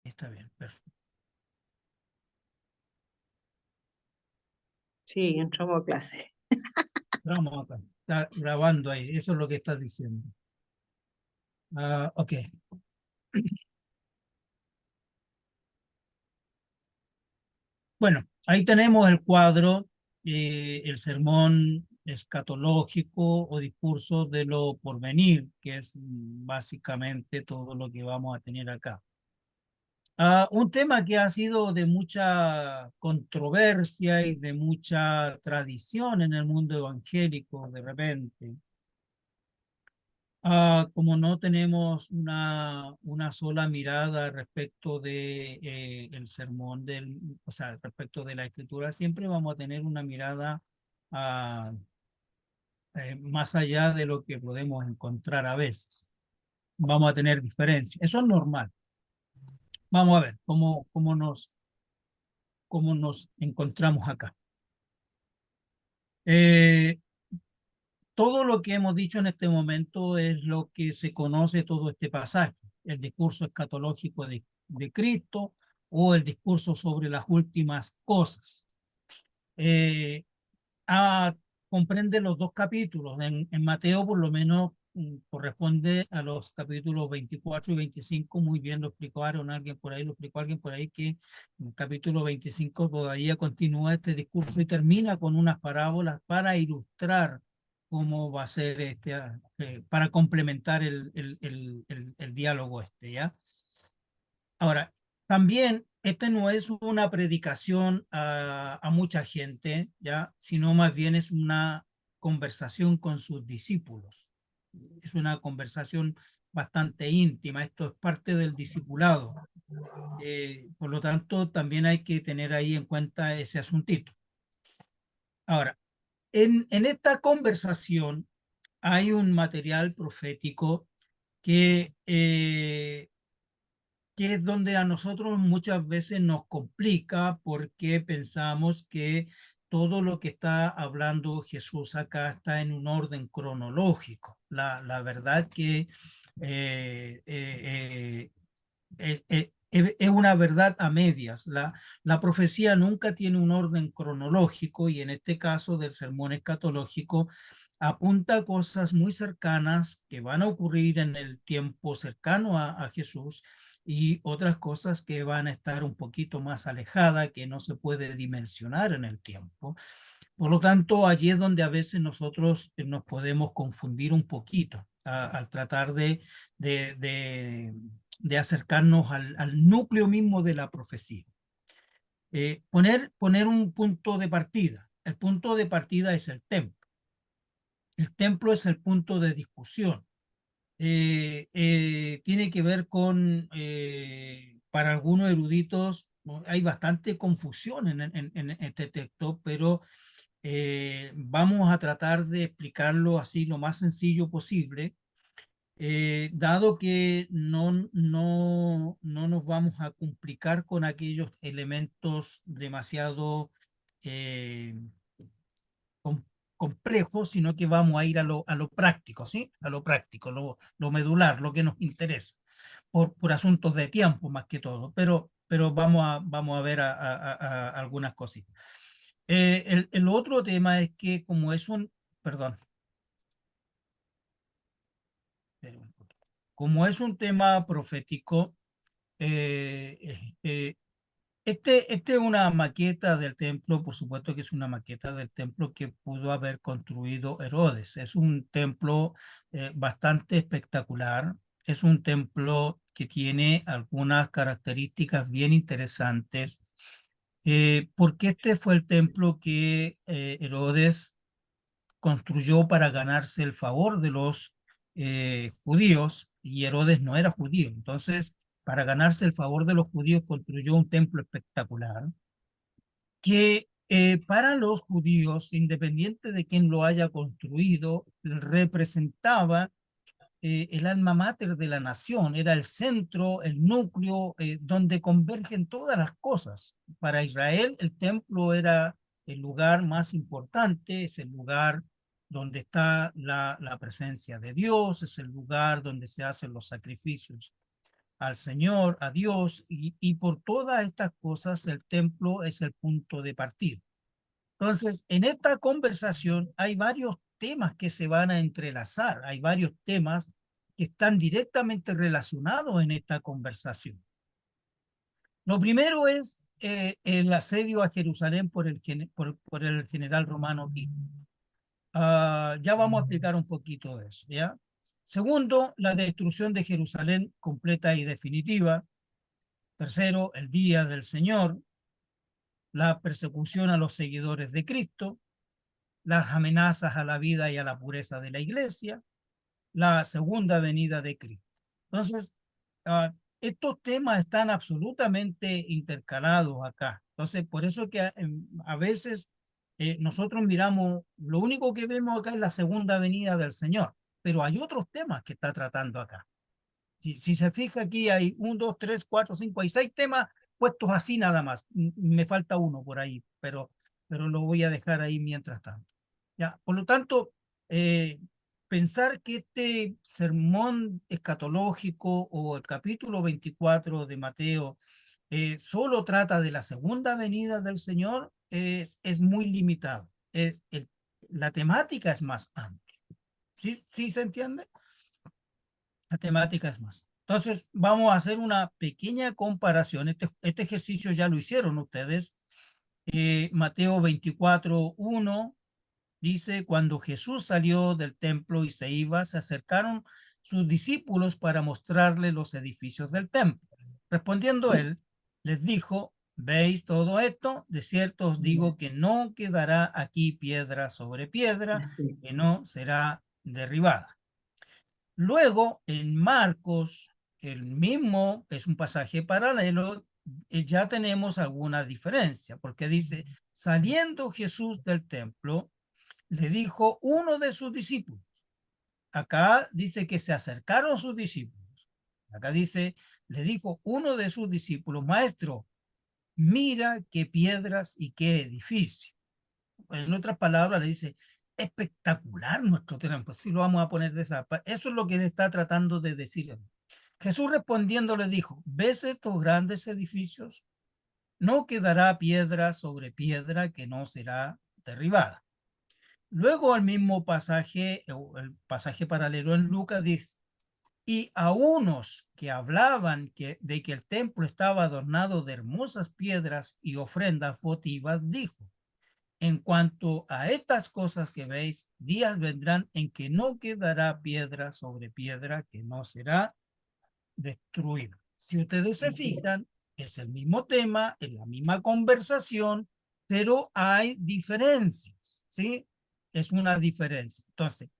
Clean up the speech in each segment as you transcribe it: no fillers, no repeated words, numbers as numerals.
Está bien, perfecto. Sí, entramos a clase. Vamos acá. Está grabando ahí. Eso es lo que estás diciendo. Ok. Bueno, ahí tenemos el cuadro, el sermón escatológico o discurso de lo porvenir, que es básicamente todo lo que vamos a tener acá. Un tema que ha sido de mucha controversia y de mucha tradición en el mundo evangélico de repente. Como no tenemos una sola mirada respecto de el sermón o sea, respecto de la escritura, siempre vamos a tener una mirada ah, más allá de lo que podemos encontrar a veces. Vamos a tener diferencias. Eso es normal. Vamos a ver cómo nos encontramos acá. Eh, Todo lo que hemos dicho en este momento es lo que se conoce todo este pasaje, el discurso escatológico de Cristo o el discurso sobre las últimas cosas. Eh, ah, Comprende los dos capítulos. En Mateo, por lo menos, corresponde a los capítulos 24 y 25. Muy bien lo explicaron alguien por ahí, lo explicó alguien por ahí, que en el capítulo 25 todavía continúa este discurso y termina con unas parábolas para ilustrar cómo va a ser para complementar el diálogo ¿ya? Ahora, también este no es una predicación a mucha gente, ¿ya? Sino más bien es una conversación con sus discípulos. Es una conversación bastante íntima. Esto es parte del discipulado. Por lo tanto, también hay que tener ahí en cuenta ese asuntito. Ahora, en esta conversación hay un material profético que que es donde a nosotros muchas veces nos complica porque pensamos que todo lo que está hablando Jesús acá está en un orden cronológico. La verdad que es una verdad a medias. La profecía nunca tiene un orden cronológico y en este caso del sermón escatológico apunta a cosas muy cercanas que van a ocurrir en el tiempo cercano a Jesús y otras cosas que van a estar un poquito más alejadas, que no se puede dimensionar en el tiempo. Por lo tanto, allí es donde a veces nosotros nos podemos confundir un poquito al tratar de, de, de acercarnos al núcleo mismo de la profecía. Poner un punto de partida. El punto de partida es el templo. El templo es el punto de discusión. Tiene que ver con, para algunos eruditos, ¿no? Hay bastante confusión en este texto, pero vamos a tratar de explicarlo así lo más sencillo posible, dado que no nos vamos a complicar con aquellos elementos demasiado eh, com- complejos, sino que vamos a ir a lo práctico, ¿sí? A lo práctico, lo medular, lo que nos interesa, por asuntos de tiempo más que todo, pero vamos a ver algunas cositas. El otro tema es que como es perdón, como es un tema profético, eh, este es una maqueta del templo, por supuesto que es una maqueta del templo que pudo haber construido Herodes. Es un templo bastante espectacular, es un templo que tiene algunas características bien interesantes, porque este fue el templo que Herodes construyó para ganarse el favor de los judíos, y Herodes no era judío. Entonces, para ganarse el favor de los judíos, construyó un templo espectacular que para los judíos, independiente de quién lo haya construido, representaba el alma mater de la nación, era el centro, el núcleo donde convergen todas las cosas. Para Israel, el templo era el lugar más importante, es el lugar donde está la presencia de Dios, es el lugar donde se hacen los sacrificios al Señor, a Dios, y por todas estas cosas el templo es el punto de partida. Entonces, en esta conversación hay varios temas que se van a entrelazar, hay varios temas que están directamente relacionados en esta conversación. Lo primero es el asedio a Jerusalén por el general romano Tito. Ya vamos a explicar un poquito de eso, ¿ya? Segundo, la destrucción de Jerusalén completa y definitiva. Tercero, el día del Señor, la persecución a los seguidores de Cristo, las amenazas a la vida y a la pureza de la iglesia, la segunda venida de Cristo. Entonces, estos temas están absolutamente intercalados acá. Entonces, por eso que a veces nosotros miramos, lo único que vemos acá es la segunda venida del Señor, pero hay otros temas que está tratando acá. Si se fija aquí hay 1, 2, 3, 4, 5, hay 6 temas puestos así nada más. Me falta uno por ahí, pero lo voy a dejar ahí mientras tanto. Ya, por lo tanto, pensar que este sermón escatológico o el capítulo 24 de Mateo solo trata de la segunda venida del Señor es muy limitado. La temática es más amplia. ¿Sí se entiende? La temática es más. Entonces, vamos a hacer una pequeña comparación. Este ejercicio ya lo hicieron ustedes. Mateo 24:1 dice, cuando Jesús salió del templo y se iba, se acercaron sus discípulos para mostrarle los edificios del templo. Respondiendo él, les dijo, ¿veis todo esto? De cierto os digo que no quedará aquí piedra sobre piedra, que no será derribada. Luego, en Marcos, el mismo es un pasaje paralelo, ya tenemos alguna diferencia, porque dice, saliendo Jesús del templo, le dijo uno de sus discípulos. Acá dice que se acercaron sus discípulos. Acá dice, le dijo uno de sus discípulos, maestro, mira qué piedras y qué edificio. En otras palabras, le dice, espectacular nuestro templo. Si lo vamos a poner de esa. Eso es lo que le está tratando de decir. Jesús respondiendo le dijo, ¿ves estos grandes edificios? No quedará piedra sobre piedra que no será derribada. Luego el mismo pasaje, el pasaje paralelo en Lucas dice, y a unos que hablaban de que el templo estaba adornado de hermosas piedras y ofrendas votivas, dijo, en cuanto a estas cosas que veis, días vendrán en que no quedará piedra sobre piedra que no será destruida. Si ustedes se fijan, es el mismo tema, es la misma conversación, pero hay diferencias, ¿sí? Es una diferencia. Entonces,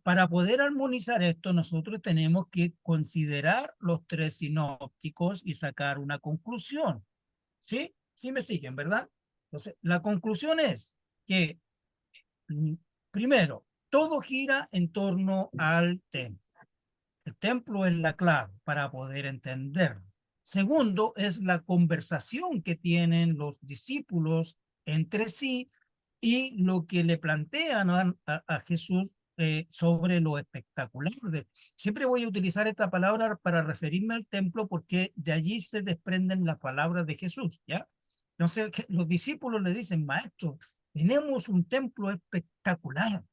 para poder armonizar esto, nosotros tenemos que considerar los tres sinópticos y sacar una conclusión, ¿sí? Sí me siguen, ¿verdad? Entonces, la conclusión es que, primero, todo gira en torno al templo. El templo es la clave para poder entenderlo. Segundo, es la conversación que tienen los discípulos entre sí y lo que le plantean a Jesús sobre lo espectacular. Siempre voy a utilizar esta palabra para referirme al templo porque de allí se desprenden las palabras de Jesús, ¿ya? Entonces, los discípulos le dicen, maestro, tenemos un templo espectacular.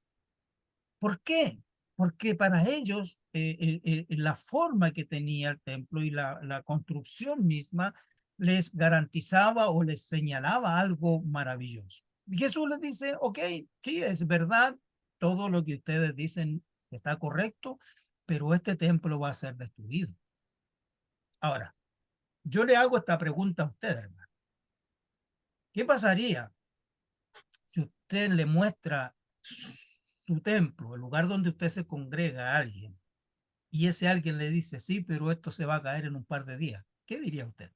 ¿Por qué? Porque para ellos la forma que tenía el templo y la construcción misma les garantizaba o les señalaba algo maravilloso. Y Jesús les dice, ok, sí, es verdad, todo lo que ustedes dicen está correcto, pero este templo va a ser destruido. Ahora, yo le hago esta pregunta a usted, hermano. ¿Qué pasaría si usted le muestra su templo, el lugar donde usted se congrega a alguien, y ese alguien le dice, sí, pero esto se va a caer en un par de días? ¿Qué diría usted?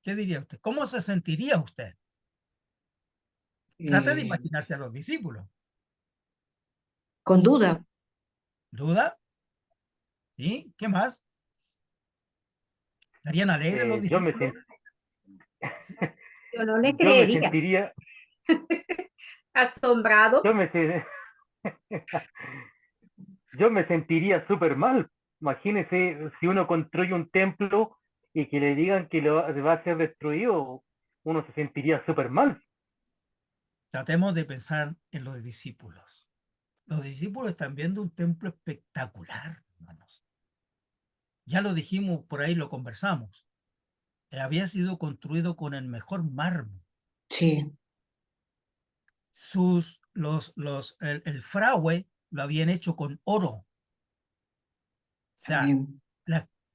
¿Qué diría usted? ¿Cómo se sentiría usted? Trate de Eh, imaginarse a los discípulos. con duda. ¿Duda? ¿Sí? ¿Qué más? ¿Estarían alegres los Yo me discípulos? Sí. Yo no le yo me creería. sentiría, Asombrado. yo me, yo me sentiría súper mal, Imagínese si uno construye un templo y que le digan que va a ser destruido, uno se sentiría súper mal. Tratemos de pensar en los discípulos. Los discípulos están viendo un templo espectacular, hermanos. Ya lo dijimos, por ahí lo conversamos. Había sido construido con el mejor mármol. Sí, El fragüe lo habían hecho con oro. O sea, amén.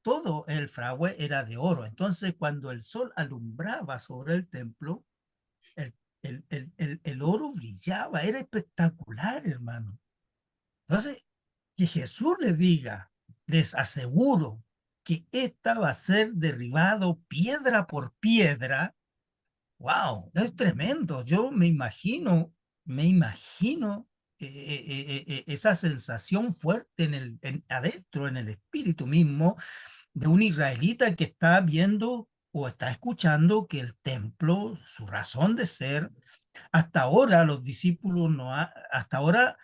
todo el fragüe era de oro. Entonces, cuando el sol alumbraba sobre el templo, el, el oro brillaba, era espectacular, hermano. Entonces, que Jesús le diga, les aseguro que esta va a ser derribado piedra por piedra. Wow, es tremendo. Yo me imagino esa sensación fuerte adentro, en el espíritu mismo, de un israelita que está viendo o está escuchando que el templo, su razón de ser, hasta ahora los discípulos no ha, hasta ahora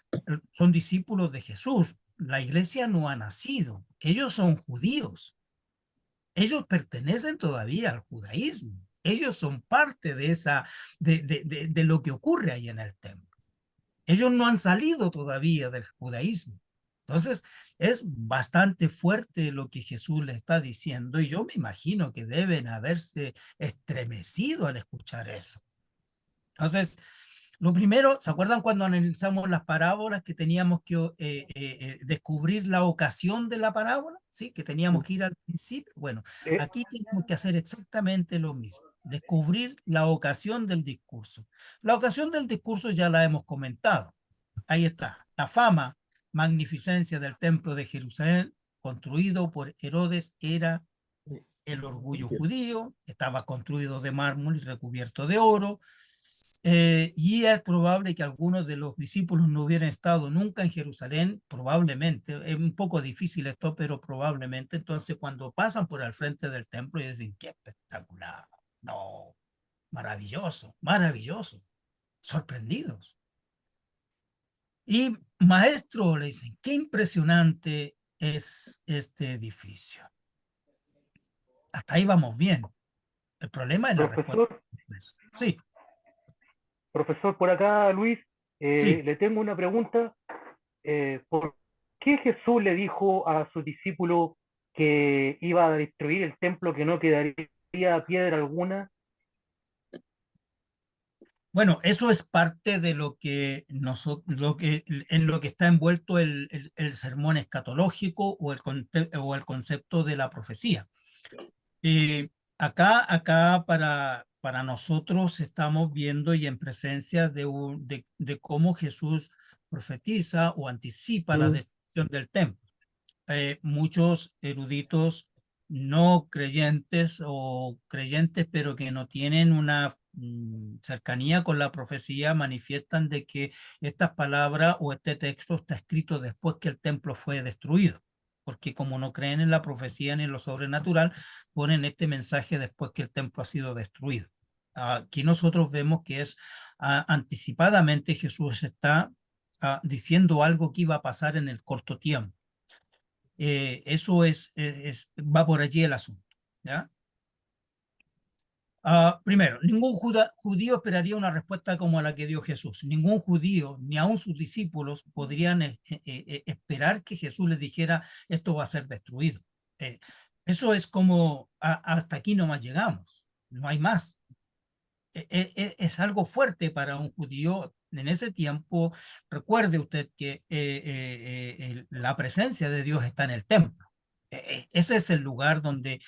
son discípulos de Jesús. La iglesia no ha nacido. Ellos son judíos. Ellos pertenecen todavía al judaísmo. Ellos son parte de esa, de lo que ocurre ahí en el templo. Ellos no han salido todavía del judaísmo. Entonces, es bastante fuerte lo que Jesús le está diciendo y yo me imagino que deben haberse estremecido al escuchar eso. Entonces, lo primero, ¿se acuerdan cuando analizamos las parábolas que teníamos que descubrir la ocasión de la parábola? ¿Sí? Que teníamos que ir al principio. Bueno, Eh, aquí tenemos que hacer exactamente lo mismo, descubrir la ocasión del discurso. La ocasión del discurso ya la hemos comentado. Ahí está, la fama, magnificencia del templo de Jerusalén, construido por Herodes, era el orgullo judío, estaba construido de mármol y recubierto de oro, y es probable que algunos de los discípulos no hubieran estado nunca en Jerusalén, probablemente, es un poco difícil esto, pero probablemente. Entonces cuando pasan por el frente del templo y dicen, qué espectacular, no, maravilloso, maravilloso, sorprendidos. Y maestro, le dicen, qué impresionante es este edificio. Hasta ahí vamos bien. El problema es la respuesta. profesor, Sí, profesor, por acá, Luis, sí. le tengo una pregunta. ¿Por qué Jesús le dijo a sus discípulos que iba a destruir el templo, que no quedaría piedra alguna? Bueno, eso es parte de lo que en lo que está envuelto el sermón escatológico o el concepto de la profecía. Eh, acá para nosotros estamos viendo y en presencia de cómo Jesús profetiza o anticipa la Mm, destrucción del templo. Muchos eruditos no creyentes o creyentes, pero que no tienen una cercanía con la profecía, manifiestan de que estas palabras o este texto está escrito después que el templo fue destruido, porque como no creen en la profecía ni en lo sobrenatural, ponen este mensaje después que el templo ha sido destruido. Aquí nosotros vemos que es anticipadamente Jesús está diciendo algo que iba a pasar en el corto tiempo. Eso va por allí el asunto. ¿Ya? Primero, ningún judío esperaría una respuesta como la que dio Jesús. Ningún judío, ni aun sus discípulos, podrían esperar que Jesús les dijera esto va a ser destruido. Eh, Eso es como hasta aquí nomás llegamos, no hay más. Es algo fuerte para un judío en ese tiempo. Recuerde usted que la presencia de Dios está en el templo. Ese es el lugar donde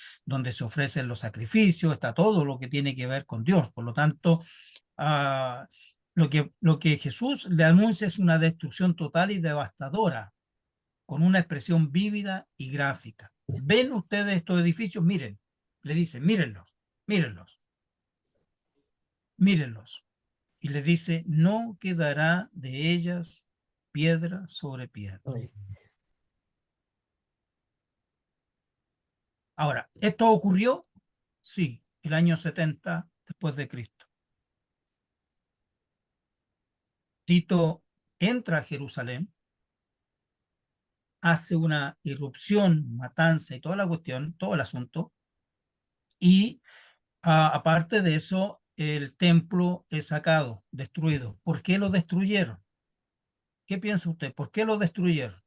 se ofrecen los sacrificios, está todo lo que tiene que ver con Dios. Por lo tanto, uh, lo que Jesús le anuncia es una destrucción total y devastadora, con una expresión vívida y gráfica. ¿Ven ustedes estos edificios? Miren, le dicen, mírenlos, mírenlos, mírenlos. Y le dice, no quedará de ellas piedra sobre piedra. ay, Ahora, ¿esto ocurrió? Sí, el año 70 después de Cristo. Tito entra a Jerusalén hace una irrupción, matanza y toda la cuestión, todo el asunto. Y aparte de eso, el templo es sacado, destruido. ¿Por qué lo destruyeron? ¿Qué piensa usted? ¿Por qué lo destruyeron?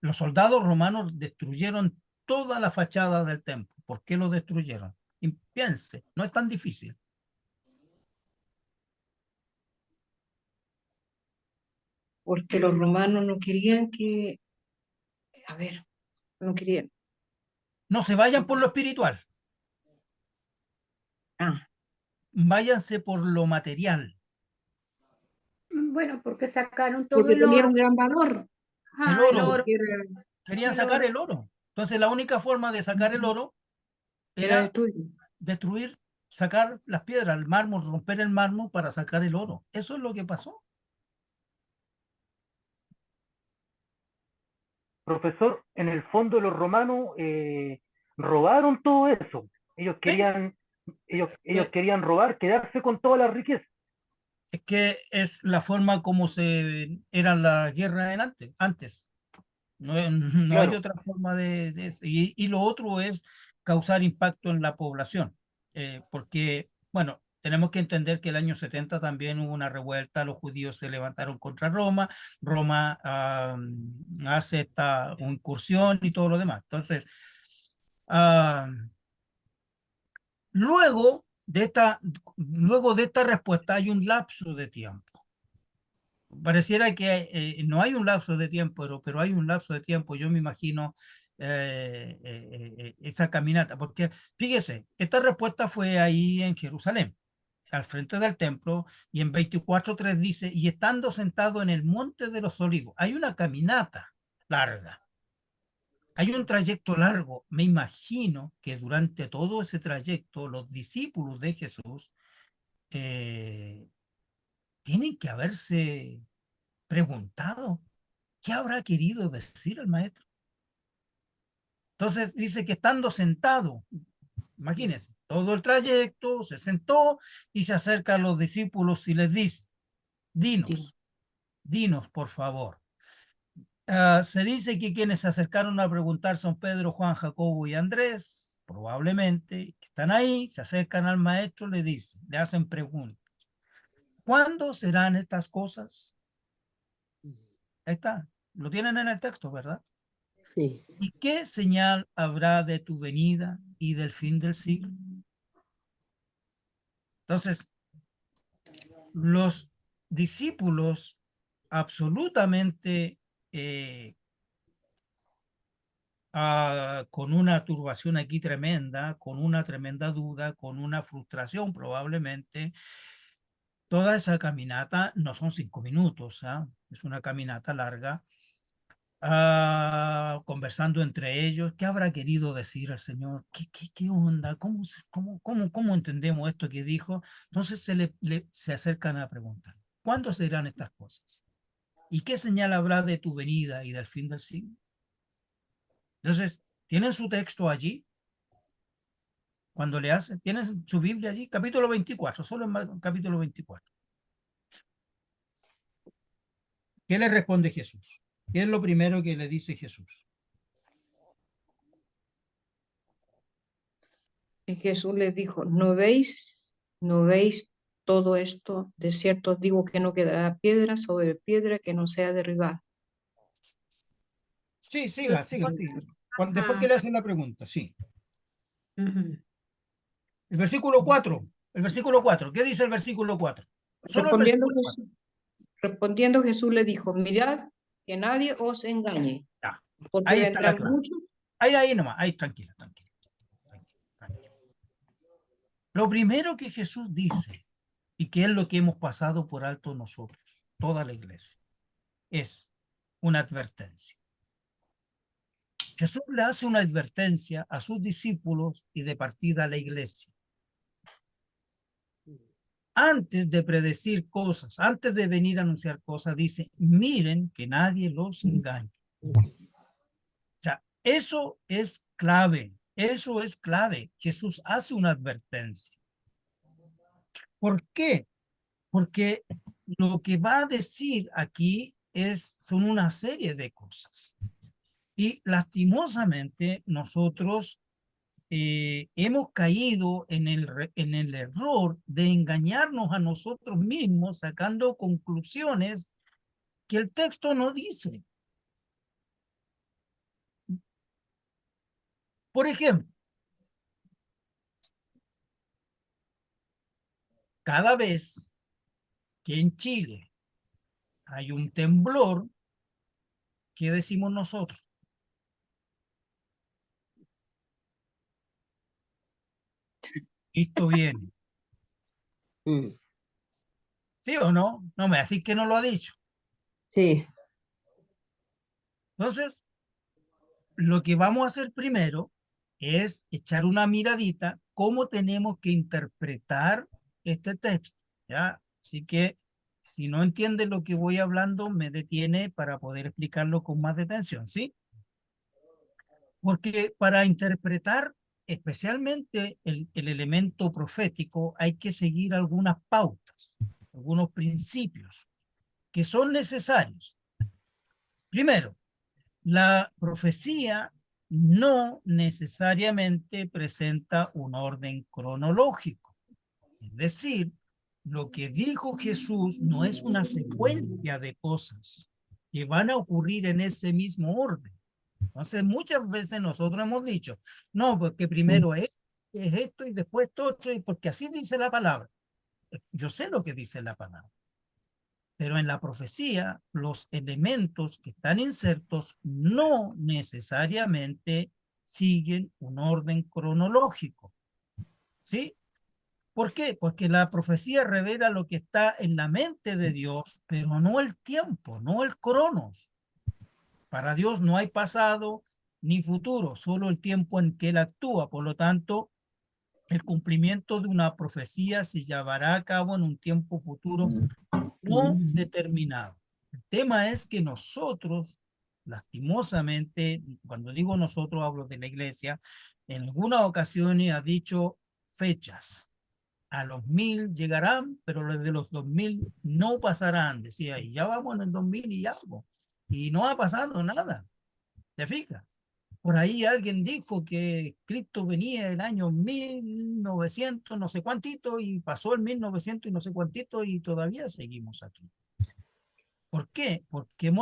Los soldados romanos destruyeron toda la fachada del templo. ¿Por qué lo destruyeron? Y piense, no es tan difícil. Porque los romanos no querían que, a ver, no querían. No se vayan por lo espiritual, Ah, váyanse por lo material. Bueno, porque sacaron todo porque el tenía oro. un gran valor. El El oro, oro, Porque querían el sacar oro. el oro. Entonces la única forma de sacar el oro era era destruido. destruir, sacar las piedras, el mármol, romper el mármol para sacar el oro. Eso es lo que pasó. Profesor, en el fondo los romanos robaron todo eso. Ellos ¿Sí? querían, ellos Eh, querían robar, quedarse con toda la riqueza. Es que es la forma como se eran las guerras antes. No, no hay Claro, otra forma de eso. Y lo otro es causar impacto en la población, porque, bueno, tenemos que entender que el año 70 también hubo una revuelta, los judíos se levantaron contra Roma, Roma hace esta incursión y todo lo demás. Entonces, ah, luego de esta respuesta hay un lapso de tiempo. Pareciera que no hay un lapso de tiempo, pero hay un lapso de tiempo. Yo me imagino esa caminata, porque fíjese, esta respuesta fue ahí en Jerusalén, al frente del templo, y en 24:3 dice, y estando sentado en el monte de los olivos, hay una caminata larga, hay un trayecto largo. Me imagino que durante todo ese trayecto los discípulos de Jesús eh, tienen que haberse preguntado, ¿qué habrá querido decir el maestro? Entonces dice que estando sentado, imagínense, todo el trayecto, se sentó y se acerca a los discípulos y les dice, Sí. dinos por favor. Se dice que quienes se acercaron a preguntar son Pedro, Juan, Jacobo y Andrés, probablemente, que están ahí, se acercan al maestro, le dicen, le hacen preguntas. ¿Cuándo serán estas cosas? Ahí está, lo tienen en el texto, ¿verdad? Sí. ¿Y qué señal habrá de tu venida y del fin del siglo? Entonces, los discípulos absolutamente con una turbación aquí tremenda, con una tremenda duda, con una frustración probablemente, toda esa caminata no son 5 minutos, es una caminata larga, conversando entre ellos. ¿Qué habrá querido decir el Señor? ¿Qué onda? ¿Cómo entendemos esto que dijo? Entonces se acercan a preguntar, ¿cuándo serán estas cosas? ¿Y qué señal habrá de tu venida y del fin del siglo? Entonces, ¿tienen su texto allí? Cuando le hacen, ¿tienen su Biblia allí? Capítulo 24, solo en capítulo 24. ¿Qué le responde Jesús? ¿Qué es lo primero que le dice Jesús? Y Jesús les dijo, ¿no veis todo esto? De cierto os digo que no quedará piedra sobre piedra que no sea derribada. Sí, siga, siga, Entonces, siga. Después que Ah, le hacen la pregunta, sí. ujú. El versículo 4, ¿qué dice el versículo 4? Solo el Respondiendo versículo 4. Jesús, respondiendo Jesús le dijo, mirad que nadie os engañe, Ya, porque ahí está la vendrán clave. muchos. Ahí nomás, ahí tranquila, tranquila, tranquila. Lo primero que Jesús dice, y que es lo que hemos pasado por alto nosotros, toda la iglesia, es una advertencia. Jesús le hace una advertencia a sus discípulos y de partida a la iglesia. Antes de predecir cosas, antes de venir a anunciar cosas, dice, miren que nadie los engañe. O sea, eso es clave, eso es clave. Jesús hace una advertencia. ¿Por qué? Porque lo que va a decir aquí son una serie de cosas. Y lastimosamente nosotros hemos caído en en el error de engañarnos a nosotros mismos sacando conclusiones que el texto no dice. Por ejemplo, cada vez que en Chile hay un temblor, ¿qué decimos nosotros? Esto viene. Mm, ¿Sí o no? No me decís que no lo ha dicho. sí, Entonces, lo que vamos a hacer primero es echar una miradita cómo tenemos que interpretar este texto, ¿ya? Así que si no entiendes lo que voy hablando, me detiene para poder explicarlo con más detención, ¿sí? Porque para interpretar especialmente el elemento profético hay que seguir algunas pautas, algunos principios que son necesarios. Primero, la profecía no necesariamente presenta un orden cronológico. Es decir, lo que dijo Jesús no es una secuencia de cosas que van a ocurrir en ese mismo orden. Entonces, muchas veces nosotros hemos dicho, no, porque primero es esto y después esto otro, y porque así dice la palabra. Yo sé lo que dice la palabra. Pero en la profecía, los elementos que están insertos no necesariamente siguen un orden cronológico. ¿Sí? ¿Por qué? Porque la profecía revela lo que está en la mente de Dios, pero no el tiempo, no el cronos. Para Dios no hay pasado ni futuro, solo el tiempo en que Él actúa. Por lo tanto, el cumplimiento de una profecía se llevará a cabo en un tiempo futuro no determinado. El tema es que nosotros, lastimosamente, cuando digo nosotros hablo de la iglesia, en algunas ocasiones ha dicho fechas. A los 1000 llegarán, pero los de los 2000 no pasarán, decía, y ya vamos en el 2000 y algo. Y no ha pasado nada, ¿te fijas? Por ahí alguien dijo que Cristo venía el año 1900, no sé cuántito, y pasó el 1900 y no sé cuántito, y todavía seguimos aquí. ¿Por qué? Porque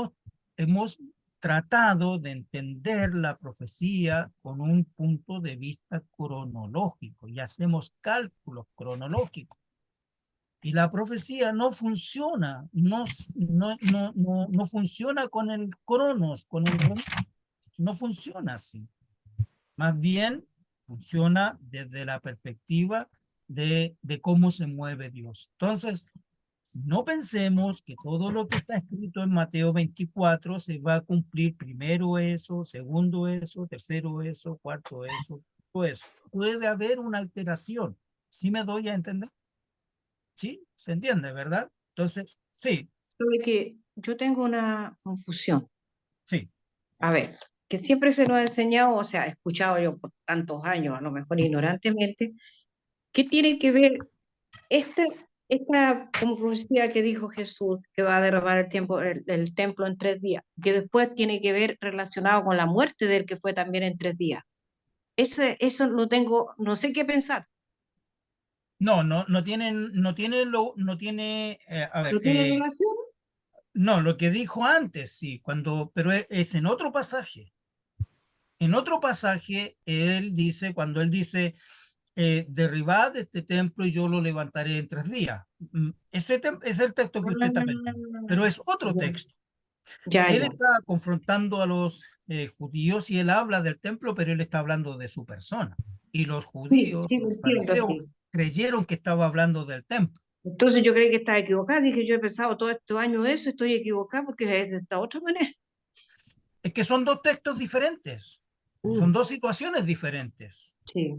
hemos tratado de entender la profecía con un punto de vista cronológico y hacemos cálculos cronológicos. Y la profecía no funciona, no funciona con el cronos, con el reloj, no funciona así. Más bien funciona desde la perspectiva de cómo se mueve Dios. Entonces, no pensemos que todo lo que está escrito en Mateo 24 se va a cumplir primero eso, segundo eso, tercero eso, cuarto eso, todo eso. Puede haber una alteración. ¿Sí me doy a entender? ¿Sí? ¿Se entiende, verdad? Entonces, sí, Sobre que yo tengo una confusión. sí. A ver, que siempre se nos ha enseñado, o sea, he escuchado yo por tantos años, a lo mejor ignorantemente, ¿qué tiene que ver este, esta como profecía que dijo Jesús, que va a derribar el templo en 3 días, que después tiene que ver relacionado con la muerte del que fue también en 3 días? Eso no tengo, no sé qué pensar. No tienen, no tiene, a ver, ¿No tiene relación? no, lo que dijo antes, sí, pero es en otro pasaje. En otro pasaje, cuando él dice, derribad este templo y yo lo levantaré en 3 días. Es el texto que usted está pensando, pero es otro texto. Ya, Él ya. está confrontando a los judíos y él habla del templo, pero él está hablando de su persona. Y los Sí, judíos, sí, lo los entiendo, fariseos, sí. creyeron que estaba hablando del templo. Entonces yo creí que estaba equivocada, dije, yo he pensado todo este año eso, estoy equivocada porque es de esta otra manera. Es que son dos textos diferentes, son dos situaciones diferentes. Sí.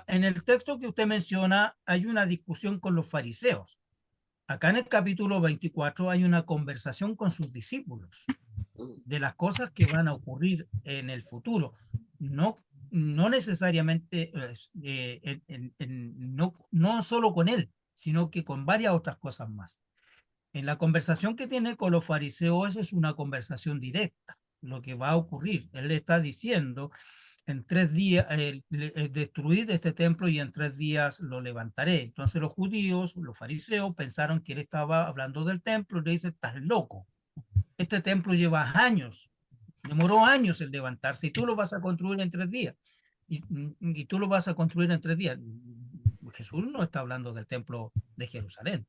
En el texto que usted menciona hay una discusión con los fariseos. Acá en el capítulo 24 hay una conversación con sus discípulos de las cosas que van a ocurrir en el futuro. No, no necesariamente, no solo con él, sino que con varias otras cosas más. En la conversación que tiene con los fariseos, esa es una conversación directa, lo que va a ocurrir. Él le está diciendo, en 3 días, destruid este templo y en 3 días lo levantaré. Entonces los judíos, los fariseos, pensaron que él estaba hablando del templo y le dice, estás loco. Este templo lleva años, demoró años en levantarse y tú lo vas a construir en 3 días. Y tú lo vas a construir en 3 días. Jesús no está hablando del templo de Jerusalén.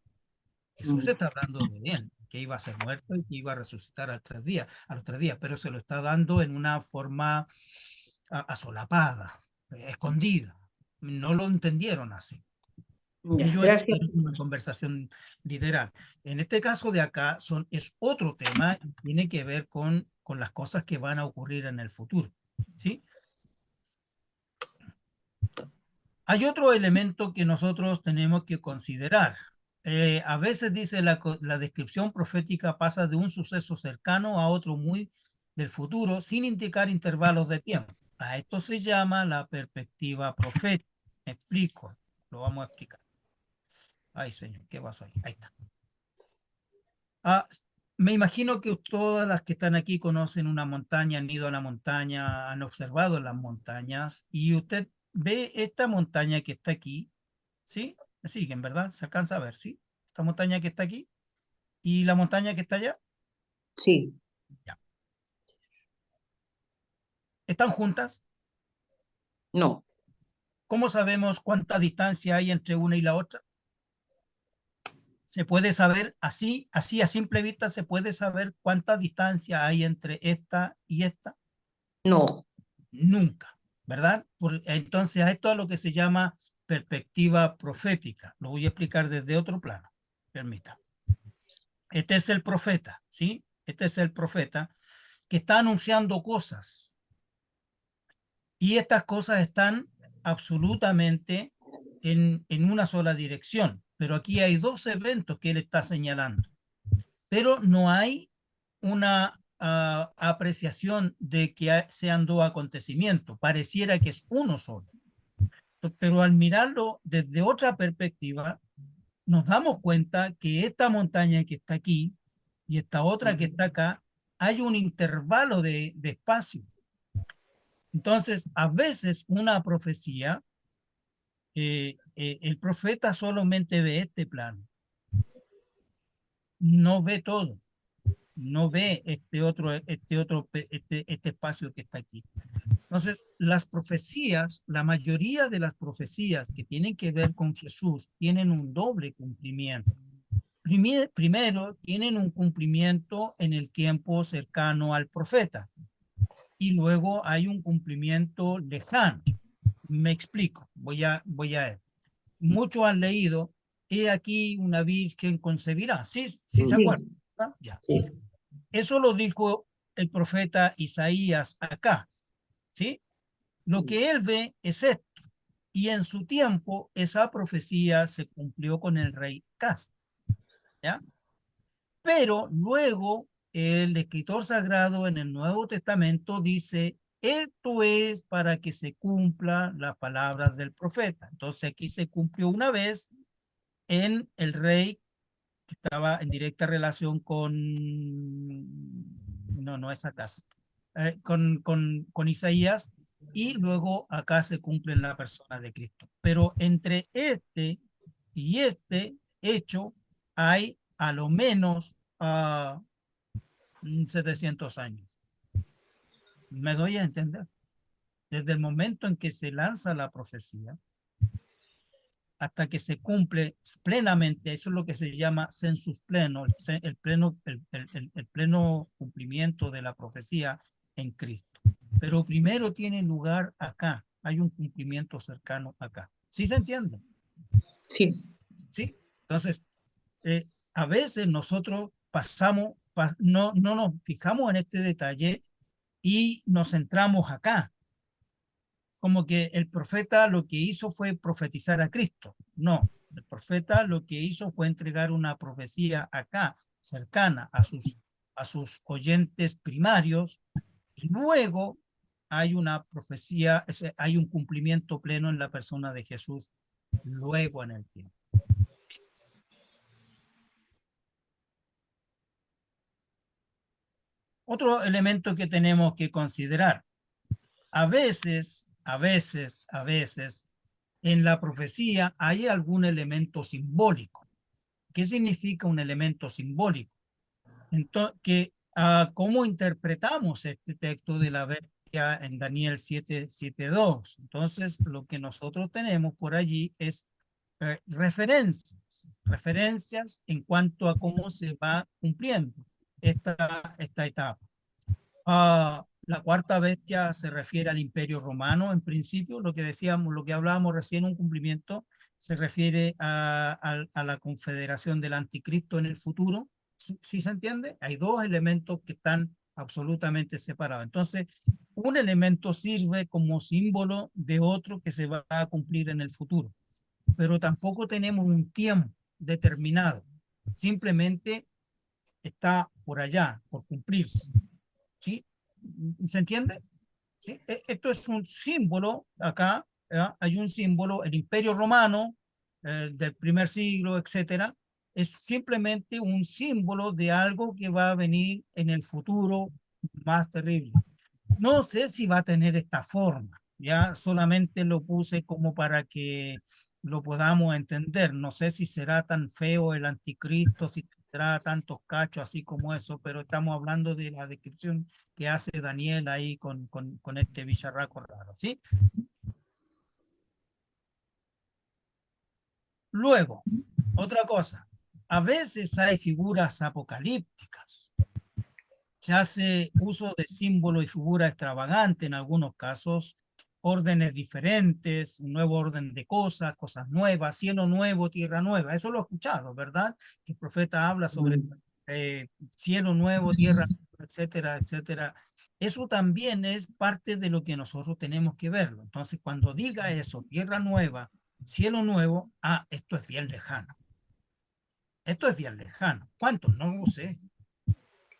Jesús está hablando de él, que iba a ser muerto y que iba a resucitar a los 3 días, pero se lo está dando en una forma asolapada, escondida. No lo entendieron así. Ya, Ellos gracias. entendieron una conversación literal. En este caso de acá es otro tema y tiene que ver con las cosas que van a ocurrir en el futuro. ¿Sí? Hay otro elemento que nosotros tenemos que considerar. A veces dice la descripción profética pasa de un suceso cercano a otro muy del futuro sin indicar intervalos de tiempo. A esto se llama la perspectiva profética. Me explico, lo vamos a explicar. Ay, señor, ¿qué pasó ahí? Ahí está. Me imagino que todas las que están aquí conocen una montaña, han ido a la montaña, han observado las montañas y usted ve esta montaña que está aquí. ¿Sí? Me siguen, ¿verdad? Se alcanza a ver, ¿sí? Esta montaña que está aquí y la montaña que está allá, Sí, ya. ¿Están juntas? no, ¿Cómo sabemos cuánta distancia hay entre una y la otra? ¿Se puede saber así a simple vista, se puede saber cuánta distancia hay entre esta y esta? no. Nunca, ¿verdad? Entonces, a esto es lo que se llama perspectiva profética. Lo voy a explicar desde otro plano. Permita. Este es el profeta, ¿sí? Este es el profeta que está anunciando cosas y estas cosas están absolutamente en una sola dirección, pero aquí hay dos eventos que él está señalando, pero no hay una apreciación de que sean dos acontecimientos, pareciera que es uno solo, pero al mirarlo desde otra perspectiva, nos damos cuenta que esta montaña que está aquí y esta otra que está acá, hay un intervalo de espacio. Entonces, a veces una profecía, el profeta solamente ve este plano, no ve todo, no ve este espacio que está aquí. Entonces, las profecías, la mayoría de las profecías que tienen que ver con Jesús tienen un doble cumplimiento. Primero, tienen un cumplimiento en el tiempo cercano al profeta y luego hay un cumplimiento lejano. Me explico, voy a ver. Muchos han leído, he aquí una virgen concebirá. Sí, sí se Sí, acuerdan, ¿verdad? Ya. Sí. Eso lo dijo el profeta Isaías acá, ¿sí? Lo que él ve es esto. Y en su tiempo, esa profecía se cumplió con el rey Cas, ¿ya? Pero luego el escritor sagrado en el Nuevo Testamento dice, esto es para que se cumpla las palabras del profeta. Entonces aquí se cumplió una vez en el rey que estaba en directa relación con, no es acá, con Isaías, y luego acá se cumple en la persona de Cristo. Pero entre este y este hecho hay a lo menos 700 años. ¿Me doy a entender? Desde el momento en que se lanza la profecía hasta que se cumple plenamente, eso es lo que se llama census pleno, el pleno cumplimiento de la profecía en Cristo. Pero primero tiene lugar acá, hay un cumplimiento cercano acá. ¿Sí se entiende? sí, ¿Sí? Entonces, a veces nosotros no nos fijamos en este detalle y nos centramos acá, como que el profeta lo que hizo fue profetizar a Cristo. No, el profeta lo que hizo fue entregar una profecía acá, cercana a sus oyentes primarios, y luego hay una profecía, hay un cumplimiento pleno en la persona de Jesús, luego en el tiempo. Otro elemento que tenemos que considerar. A veces, en la profecía hay algún elemento simbólico. ¿Qué significa un elemento simbólico? Entonces, ¿cómo interpretamos este texto de la bestia en Daniel 7:2? Entonces, lo que nosotros tenemos por allí es referencias en cuanto a cómo se va cumpliendo esta etapa. La cuarta bestia se refiere al Imperio Romano, en principio, lo que decíamos, lo que hablábamos recién, un cumplimiento, se refiere a la confederación del anticristo en el futuro. ¿Sí se entiende? Hay dos elementos que están absolutamente separados. Entonces, un elemento sirve como símbolo de otro que se va a cumplir en el futuro, pero tampoco tenemos un tiempo determinado. Simplemente está por allá, por cumplirse. ¿Sí? ¿Se entiende? ¿Sí? Esto es un símbolo acá, ¿ya? Hay un símbolo, el Imperio Romano del primer siglo, etcétera, es simplemente un símbolo de algo que va a venir en el futuro más terrible. No sé si va a tener esta forma, ya solamente lo puse como para que lo podamos entender. No sé si será tan feo el anticristo, si tendrá tantos cachos así como eso, pero estamos hablando de la descripción que hace Daniel ahí con este bicharraco raro, ¿sí? Luego, otra cosa, a veces hay figuras apocalípticas. Se hace uso de símbolos y figuras extravagantes en algunos casos, órdenes diferentes, un nuevo orden de cosas, cosas nuevas, cielo nuevo, tierra nueva. Eso lo he escuchado, ¿verdad? Que el profeta habla sobre cielo nuevo, tierra nueva, etcétera, etcétera. Eso también es parte de lo que nosotros tenemos que verlo. Entonces, cuando diga eso, tierra nueva, cielo nuevo, esto es bien lejano. Esto es bien lejano. ¿Cuánto? No lo sé.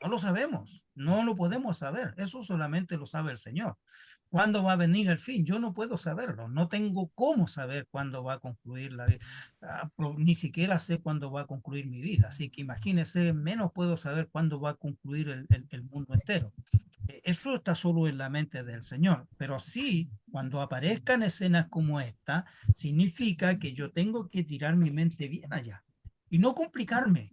No lo sabemos, no lo podemos saber, eso solamente lo sabe el Señor. ¿Cuándo va a venir el fin? Yo no puedo saberlo, no tengo cómo saber cuándo va a concluir la vida, ni siquiera sé cuándo va a concluir mi vida, así que imagínense, menos puedo saber cuándo va a concluir el mundo entero. Eso está solo en la mente del Señor, pero sí, cuando aparezcan escenas como esta, significa que yo tengo que tirar mi mente bien allá y no complicarme.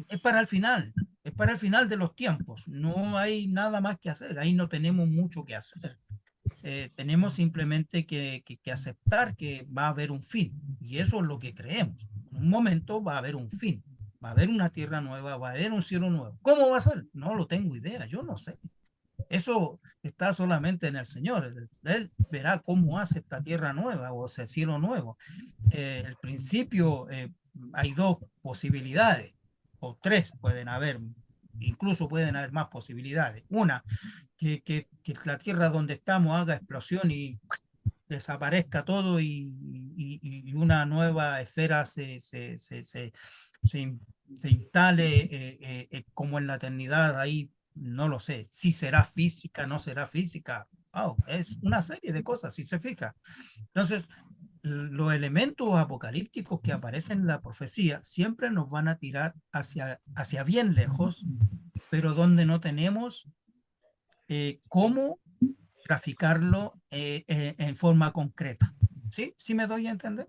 Es para el final, es para el final de los tiempos. No hay nada más que hacer, ahí no tenemos mucho que hacer. Tenemos simplemente que aceptar que va a haber un fin, y eso es lo que creemos. En un momento va a haber un fin, va a haber una tierra nueva, va a haber un cielo nuevo. ¿Cómo va a ser? No lo tengo idea, yo no sé. Eso está solamente en el Señor. Él verá cómo hace esta tierra nueva o ese cielo nuevo. El principio, hay dos posibilidades, o tres pueden haber, incluso pueden haber más posibilidades. Una, que la tierra donde estamos haga explosión y desaparezca todo y una nueva esfera se instale como en la eternidad ahí, no lo sé, si será física, no será física. Oh, es una serie de cosas, si se fija. Entonces, los elementos apocalípticos que aparecen en la profecía siempre nos van a tirar hacia bien lejos, pero donde no tenemos cómo graficarlo en forma concreta. ¿Sí? ¿Sí me doy a entender?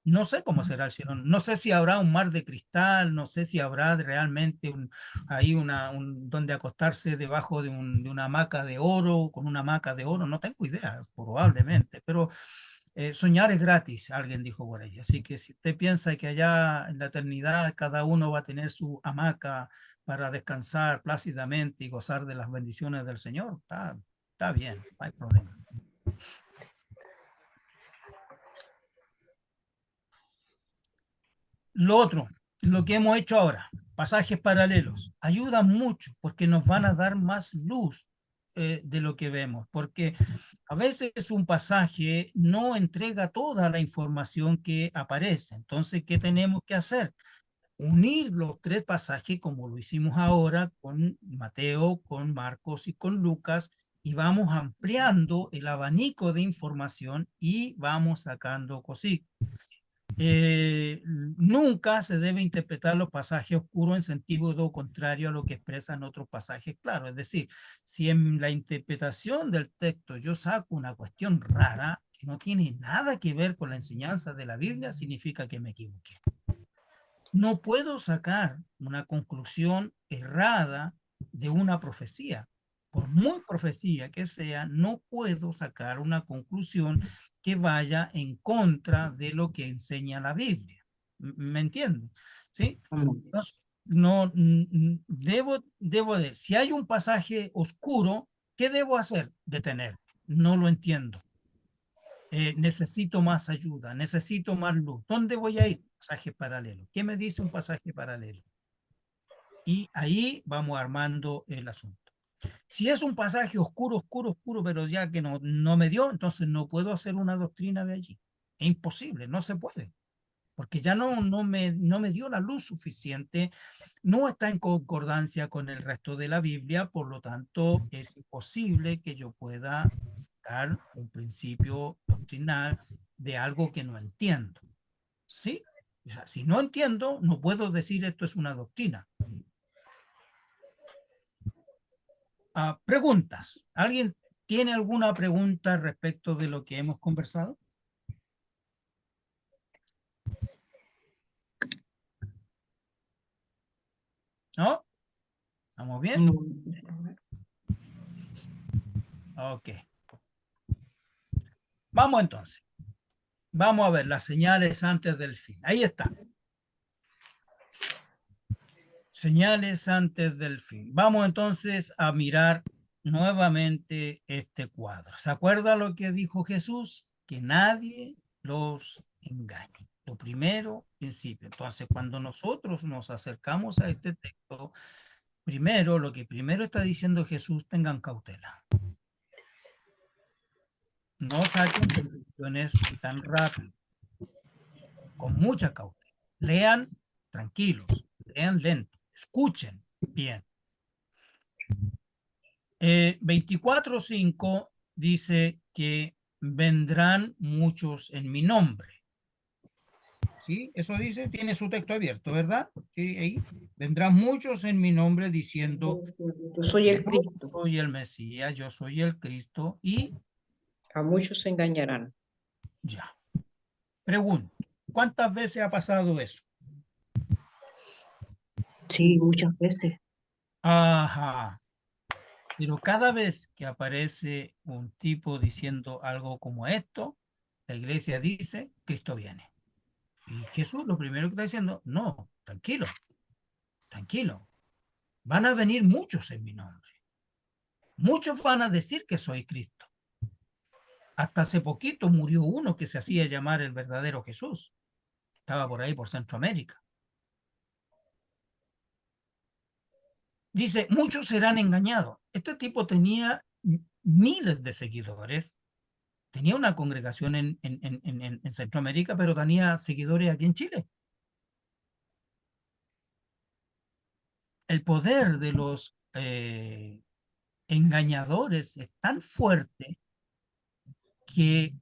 No sé cómo será el cielo, no sé si habrá un mar de cristal, no sé si habrá realmente ahí donde acostarse debajo de una hamaca de oro, con una hamaca de oro, no tengo idea, probablemente, pero soñar es gratis, alguien dijo por ahí, así que si usted piensa que allá en la eternidad cada uno va a tener su hamaca para descansar plácidamente y gozar de las bendiciones del Señor, está bien, no hay problema. Lo otro, lo que hemos hecho ahora, pasajes paralelos, ayudan mucho porque nos van a dar más luz de lo que vemos, porque a veces un pasaje no entrega toda la información que aparece. Entonces, ¿qué tenemos que hacer? Unir los tres pasajes como lo hicimos ahora con Mateo, con Marcos y con Lucas, y vamos ampliando el abanico de información y vamos sacando cositas. Nunca se debe interpretar los pasajes oscuros en sentido contrario a lo que expresan otros pasajes claros. Es decir, si en la interpretación del texto yo saco una cuestión rara que no tiene nada que ver con la enseñanza de la Biblia, significa que me equivoqué. No puedo sacar una conclusión errada de una profecía. Por muy profecía que sea, no puedo sacar una conclusión que vaya en contra de lo que enseña la Biblia. ¿Me entiende? ¿Sí? Entonces, no debo de, si hay un pasaje oscuro, ¿qué debo hacer? Detener. No lo entiendo. Necesito más ayuda, necesito más luz. ¿Dónde voy a ir? Pasaje paralelo. ¿Qué me dice un pasaje paralelo? Y ahí vamos armando el asunto. Si es un pasaje oscuro, oscuro, oscuro, pero ya que no me dio, entonces no puedo hacer una doctrina de allí. Es imposible, no se puede, porque ya no me dio la luz suficiente, no está en concordancia con el resto de la Biblia, por lo tanto es imposible que yo pueda sacar un principio doctrinal de algo que no entiendo. ¿Sí? O sea, si no entiendo, no puedo decir esto es una doctrina. Preguntas. ¿Alguien tiene alguna pregunta respecto de lo que hemos conversado? ¿No? ¿Estamos bien? Ok. Vamos entonces. Vamos a ver las señales antes del fin. Ahí está. Señales antes del fin. Vamos entonces a mirar nuevamente este cuadro. ¿Se acuerda lo que dijo Jesús? Que nadie los engañe. Lo primero, principio. Entonces, cuando nosotros nos acercamos a este texto, primero, lo que primero está diciendo Jesús, tengan cautela. No saquen conclusiones tan rápido, con mucha cautela. Lean tranquilos, lean lento, escuchen bien. 24:5 dice que vendrán muchos en mi nombre. ¿Sí? Eso dice, tiene su texto abierto, ¿verdad? Sí, ahí. Vendrán muchos en mi nombre diciendo, Yo soy el yo Cristo. soy el Mesías, yo soy el Cristo y A muchos se engañarán. ya. Pregunto, ¿cuántas veces ha pasado eso? Sí, muchas veces. Ajá. Pero cada vez que aparece un tipo diciendo algo como esto, la iglesia dice, Cristo viene. Y Jesús lo primero que está diciendo, no, tranquilo, tranquilo. Van a venir muchos en mi nombre. Muchos van a decir que soy Cristo. Hasta hace poquito murió uno que se hacía llamar el verdadero Jesús. Estaba por ahí, por Centroamérica. Dice, muchos serán engañados. Este tipo tenía miles de seguidores. Tenía una congregación en Centroamérica, pero tenía seguidores aquí en Chile. El poder de los engañadores es tan fuerte que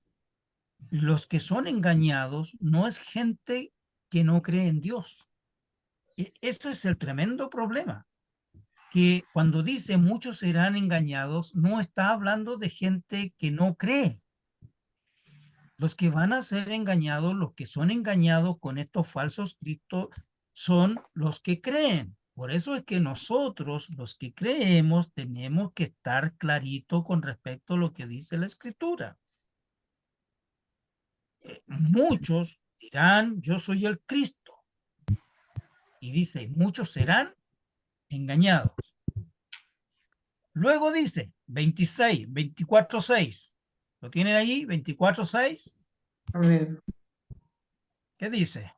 los que son engañados no es gente que no cree en Dios. Ese es el tremendo problema, que cuando dice muchos serán engañados, no está hablando de gente que no cree. Los que van a ser engañados, los que son engañados con estos falsos cristos, son los que creen. Por eso es que nosotros, los que creemos, tenemos que estar clarito con respecto a lo que dice la Escritura. Muchos dirán, yo soy el Cristo. Y dice, muchos serán engañados. Luego dice, 24:6. ¿Lo tienen allí? 24:6. A ver. ¿Qué dice?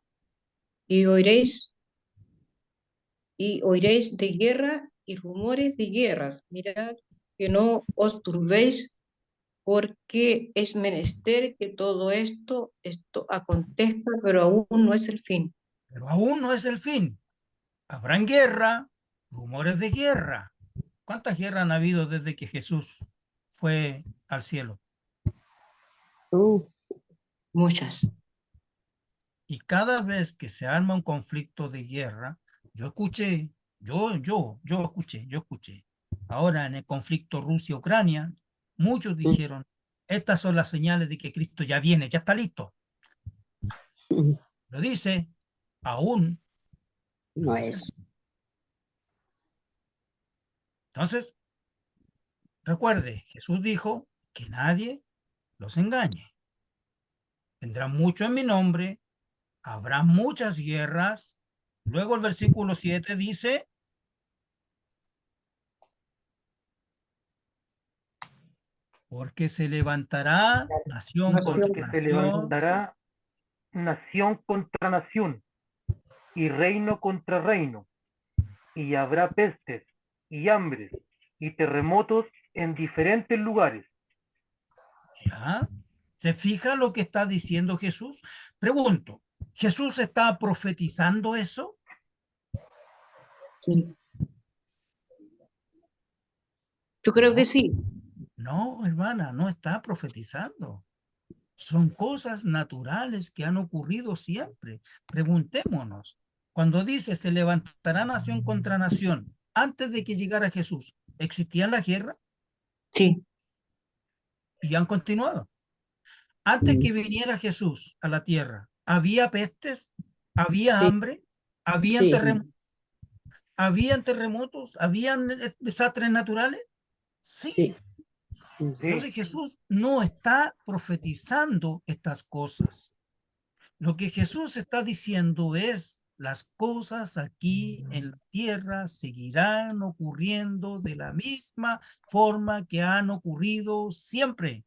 Y oiréis de guerra y rumores de guerras. Mirad que no os turbéis, porque es menester que todo esto acontezca, pero aún no es el fin. Pero aún no es el fin. Habrán guerra, rumores de guerra. ¿Cuántas guerras han habido desde que Jesús fue al cielo? Muchas. Y cada vez que se arma un conflicto de guerra, yo escuché, yo escuché. Ahora en el conflicto Rusia-Ucrania, muchos dijeron, estas son las señales de que Cristo ya viene, ya está listo. Lo dice, aún no No es. es. Entonces, recuerde, Jesús dijo que nadie los engañe. Tendrán mucho en mi nombre, habrá muchas guerras. Luego el versículo 7 dice, porque se levantará nación contra Porque se nación. levantará nación contra nación y reino contra reino, y habrá pestes y hambres y terremotos en diferentes lugares. ¿Ya? ¿Se fija lo que está diciendo Jesús? Pregunto, ¿Jesús está profetizando eso? Sí. Yo creo No, que sí. no, hermana, no está profetizando. Son cosas naturales que han ocurrido siempre. Preguntémonos, cuando dice se levantará nación contra nación, antes de que llegara Jesús, ¿existían la guerra? Sí. Y han continuado. Antes que viniera Jesús a la tierra, ¿había pestes? ¿Había Sí, hambre? ¿Habían sí, terremotos? ¿Habían terremotos? ¿Habían desastres naturales? Sí. sí. Sí, Entonces Jesús no está profetizando estas cosas. Lo que Jesús está diciendo es, las cosas aquí en la tierra seguirán ocurriendo de la misma forma que han ocurrido siempre.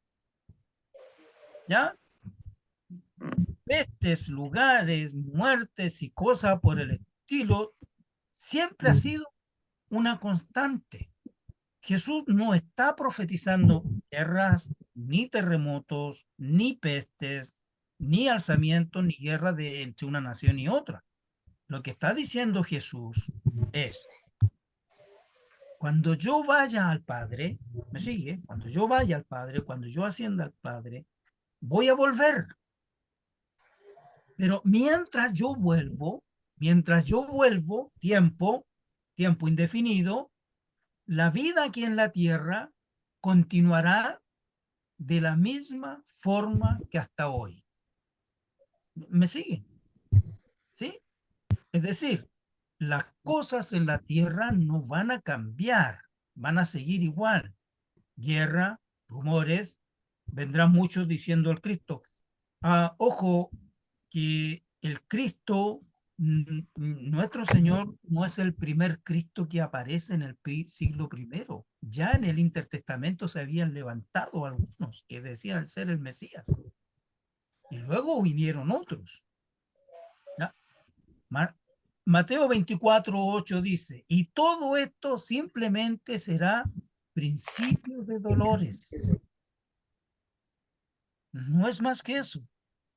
¿Ya? Pestes, lugares, muertes y cosas por el estilo, siempre ha sido una constante. Jesús no está profetizando guerras, ni terremotos, ni pestes, ni alzamiento, ni guerra de entre una nación y otra. Lo que está diciendo Jesús es, cuando yo vaya al Padre, ¿me sigue? Cuando yo vaya al Padre, cuando yo ascienda al Padre, voy a volver. Pero mientras yo vuelvo, tiempo indefinido, la vida aquí en la tierra continuará de la misma forma que hasta hoy. ¿Me sigue? ¿Sí? Es decir, las cosas en la tierra no van a cambiar, van a seguir igual. Guerra, rumores, vendrán muchos diciendo al Cristo. Ojo, que el Cristo, nuestro Señor, no es el primer Cristo que aparece en el siglo primero. Ya en el Intertestamento se habían levantado algunos que decían ser el Mesías. Y luego vinieron otros. ¿Ya? Mateo 24:8 dice, y todo esto simplemente será principio de dolores. No es más que eso.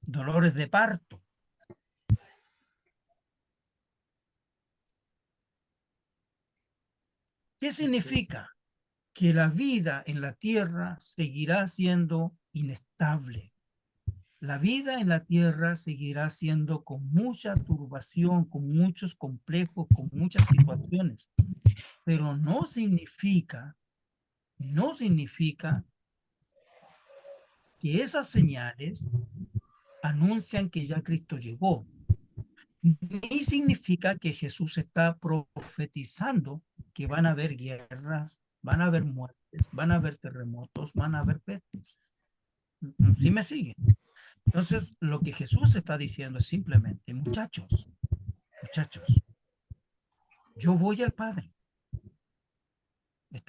Dolores de parto. ¿Qué significa? Que la vida en la tierra seguirá siendo inestable. La vida en la tierra seguirá siendo con mucha turbación, con muchos complejos, con muchas situaciones. Pero no significa que esas señales anuncian que ya Cristo llegó. Ni significa que Jesús está profetizando que van a haber guerras, van a haber muertes, van a haber terremotos, van a haber pestes. ¿Sí me siguen? Entonces, lo que Jesús está diciendo es simplemente, muchachos, yo voy al Padre.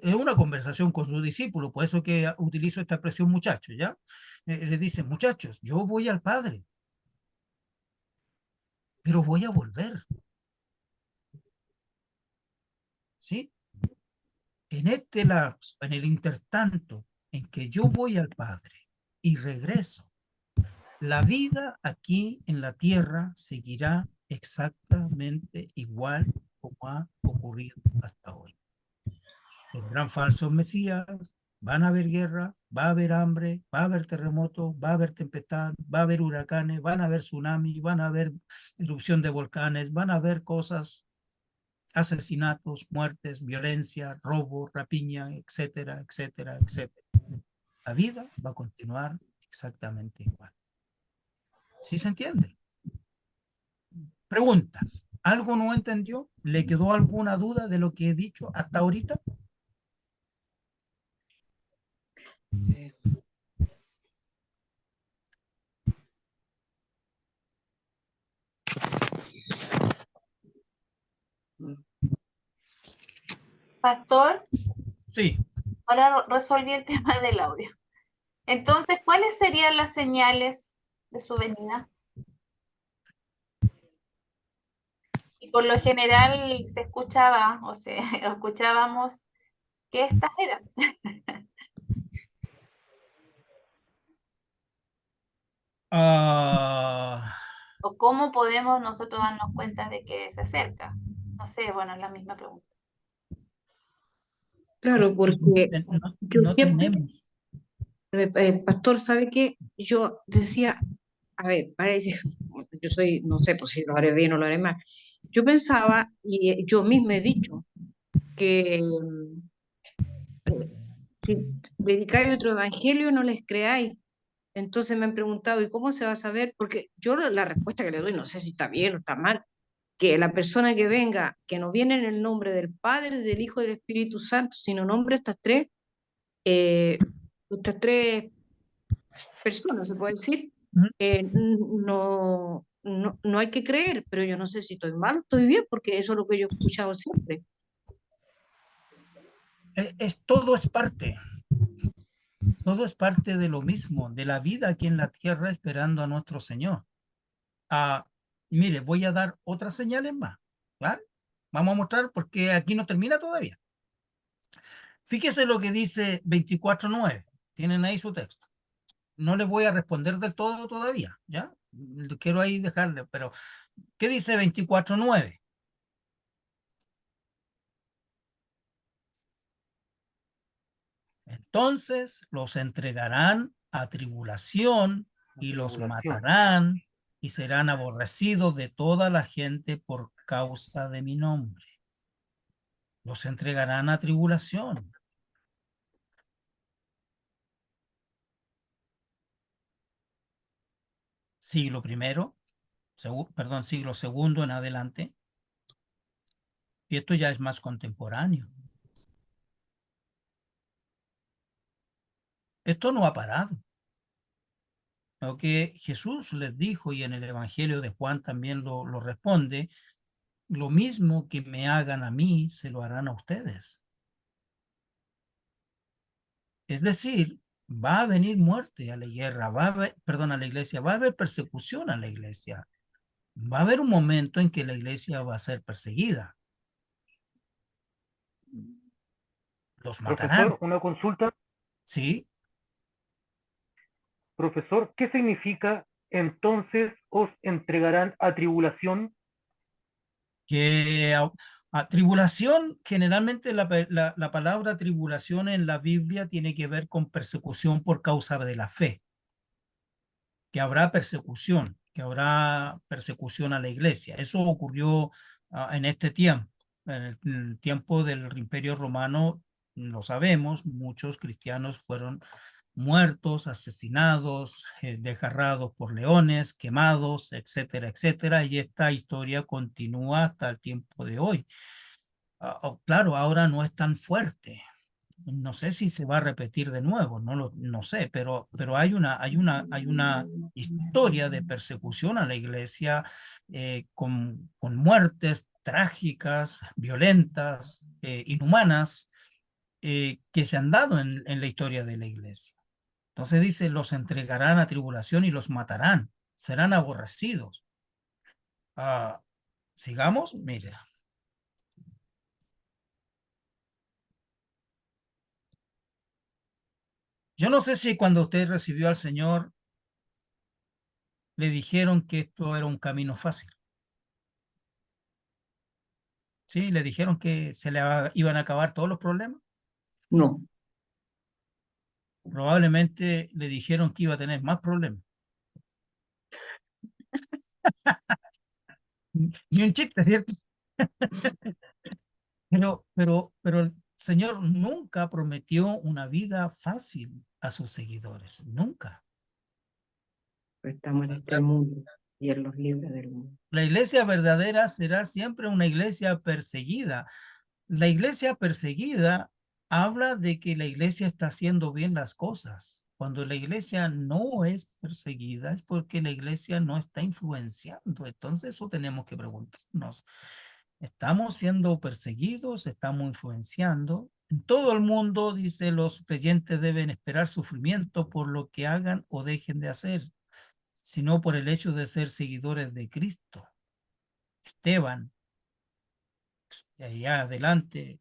Es una conversación con su discípulo, por eso que utilizo esta expresión muchachos, ¿ya? Le dice, muchachos, yo voy al Padre, pero voy a volver, ¿sí? En este lapso, en el intertanto, en que yo voy al Padre y regreso, la vida aquí en la tierra seguirá exactamente igual como ha ocurrido hasta hoy. Tendrán falsos mesías, van a haber guerra, Va a haber hambre, va a haber terremotos, va a haber tempestad, va a haber huracanes, van a haber tsunamis, van a haber erupción de volcanes, van a haber cosas, asesinatos, muertes, violencia, robo, rapiña, etcétera, etcétera, etcétera. La vida va a continuar exactamente igual. ¿Sí se entiende? Preguntas. ¿Algo no entendió? ¿Le quedó alguna duda de lo que he dicho hasta ahorita? Eh, Pastor, Sí. ahora resolví el tema del audio. Entonces, ¿cuáles serían las señales de su venida? Y por lo general se escuchaba, o sea, escuchábamos que estas eran. Ah, ¿O cómo podemos nosotros darnos cuenta de que se acerca? No sé, bueno, es la misma pregunta. claro, es que porque yo no siempre, tenemos. pastor, ¿sabe qué? Yo decía, a ver, parece, yo soy, no sé, pues si lo haré bien o lo haré mal. Yo pensaba, y yo mismo he dicho, que si predicáis otro evangelio no les creáis. Entonces me han preguntado, ¿y cómo se va a saber? Porque yo la respuesta que le doy, no sé si está bien o está mal, que la persona que venga, que no viene en el nombre del Padre, del Hijo y del Espíritu Santo, sino nombre eh, estas tres personas, se puede decir, Ujú. no hay que creer, pero yo no sé si estoy mal o estoy bien, porque eso es lo que yo he escuchado siempre. Todo es parte. Todo es parte de lo mismo, de la vida aquí en la tierra esperando a nuestro Señor. Ah, mire, voy a dar otras señales más. ¿Vale? Vamos a mostrar porque aquí no termina todavía. Fíjese lo que dice 24:9. Tienen ahí su texto. No les voy a responder del todo todavía, ¿ya? Quiero ahí dejarle, pero ¿qué dice 24:9? Entonces los entregarán a tribulación y los Tribulación. matarán y serán aborrecidos de toda la gente por causa de mi nombre. Los entregarán a tribulación. Siglo primero, perdón, siglo segundo en adelante. Y esto ya es más contemporáneo. Esto no ha parado. Lo que Jesús les dijo, y en el Evangelio de Juan también lo responde, lo mismo que me hagan a mí, se lo harán a ustedes. Es decir, va a venir muerte a la guerra, perdón, a la iglesia, va a haber persecución a la iglesia. Va a haber un momento en que la iglesia va a ser perseguida. Los matarán, Profesor, una consulta. ¿sí? Profesor, ¿qué significa entonces os entregarán a tribulación? Que a tribulación, generalmente la palabra tribulación en la Biblia tiene que ver con persecución por causa de la fe, que habrá persecución a la iglesia. Eso ocurrió en este tiempo, en el tiempo del Imperio Romano, lo sabemos, muchos cristianos fueron muertos, asesinados, desgarrados por leones, quemados, etcétera, etcétera, y esta historia continúa hasta el tiempo de hoy. Claro, ahora no es tan fuerte. No sé si se va a repetir de nuevo, no sé, pero hay una historia de persecución a la iglesia con muertes trágicas, violentas, inhumanas, que se han dado en la historia de la iglesia. Entonces dice, los entregarán a tribulación y los matarán, serán aborrecidos. Ah, sigamos, mire. Yo no sé si cuando usted recibió al Señor le dijeron que esto era un camino fácil. Sí, le dijeron que iban a acabar todos los problemas. No, probablemente le dijeron que iba a tener más problemas. Ni un chiste, ¿cierto? Pero el Señor nunca prometió una vida fácil a sus seguidores, nunca. Estamos en este mundo y en los libros del mundo. La iglesia verdadera será siempre una iglesia perseguida. La iglesia perseguida habla de que la iglesia está haciendo bien las cosas. Cuando la iglesia no es perseguida es porque la iglesia no está influenciando. Entonces eso tenemos que preguntarnos. ¿Estamos siendo perseguidos? ¿Estamos influenciando? En todo el mundo, dice, los creyentes deben esperar sufrimiento por lo que hagan o dejen de hacer, sino por el hecho de ser seguidores de Cristo. Esteban, allá adelante,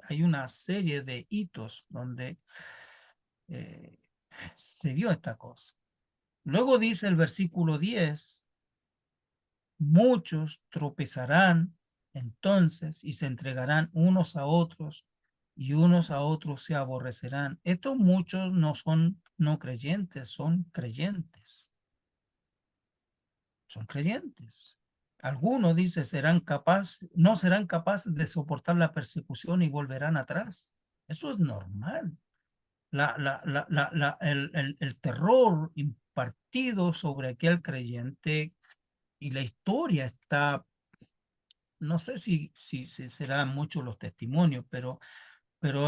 hay una serie de hitos donde se dio esta cosa. Luego dice el versículo 10, muchos tropezarán entonces y se entregarán unos a otros y unos a otros se aborrecerán. Estos muchos no son no creyentes, son creyentes. Son creyentes. Algunos, dice, no serán capaces de soportar la persecución y volverán atrás. Eso es normal. El terror impartido sobre aquel creyente y la historia está, no sé si serán muchos los testimonios, pero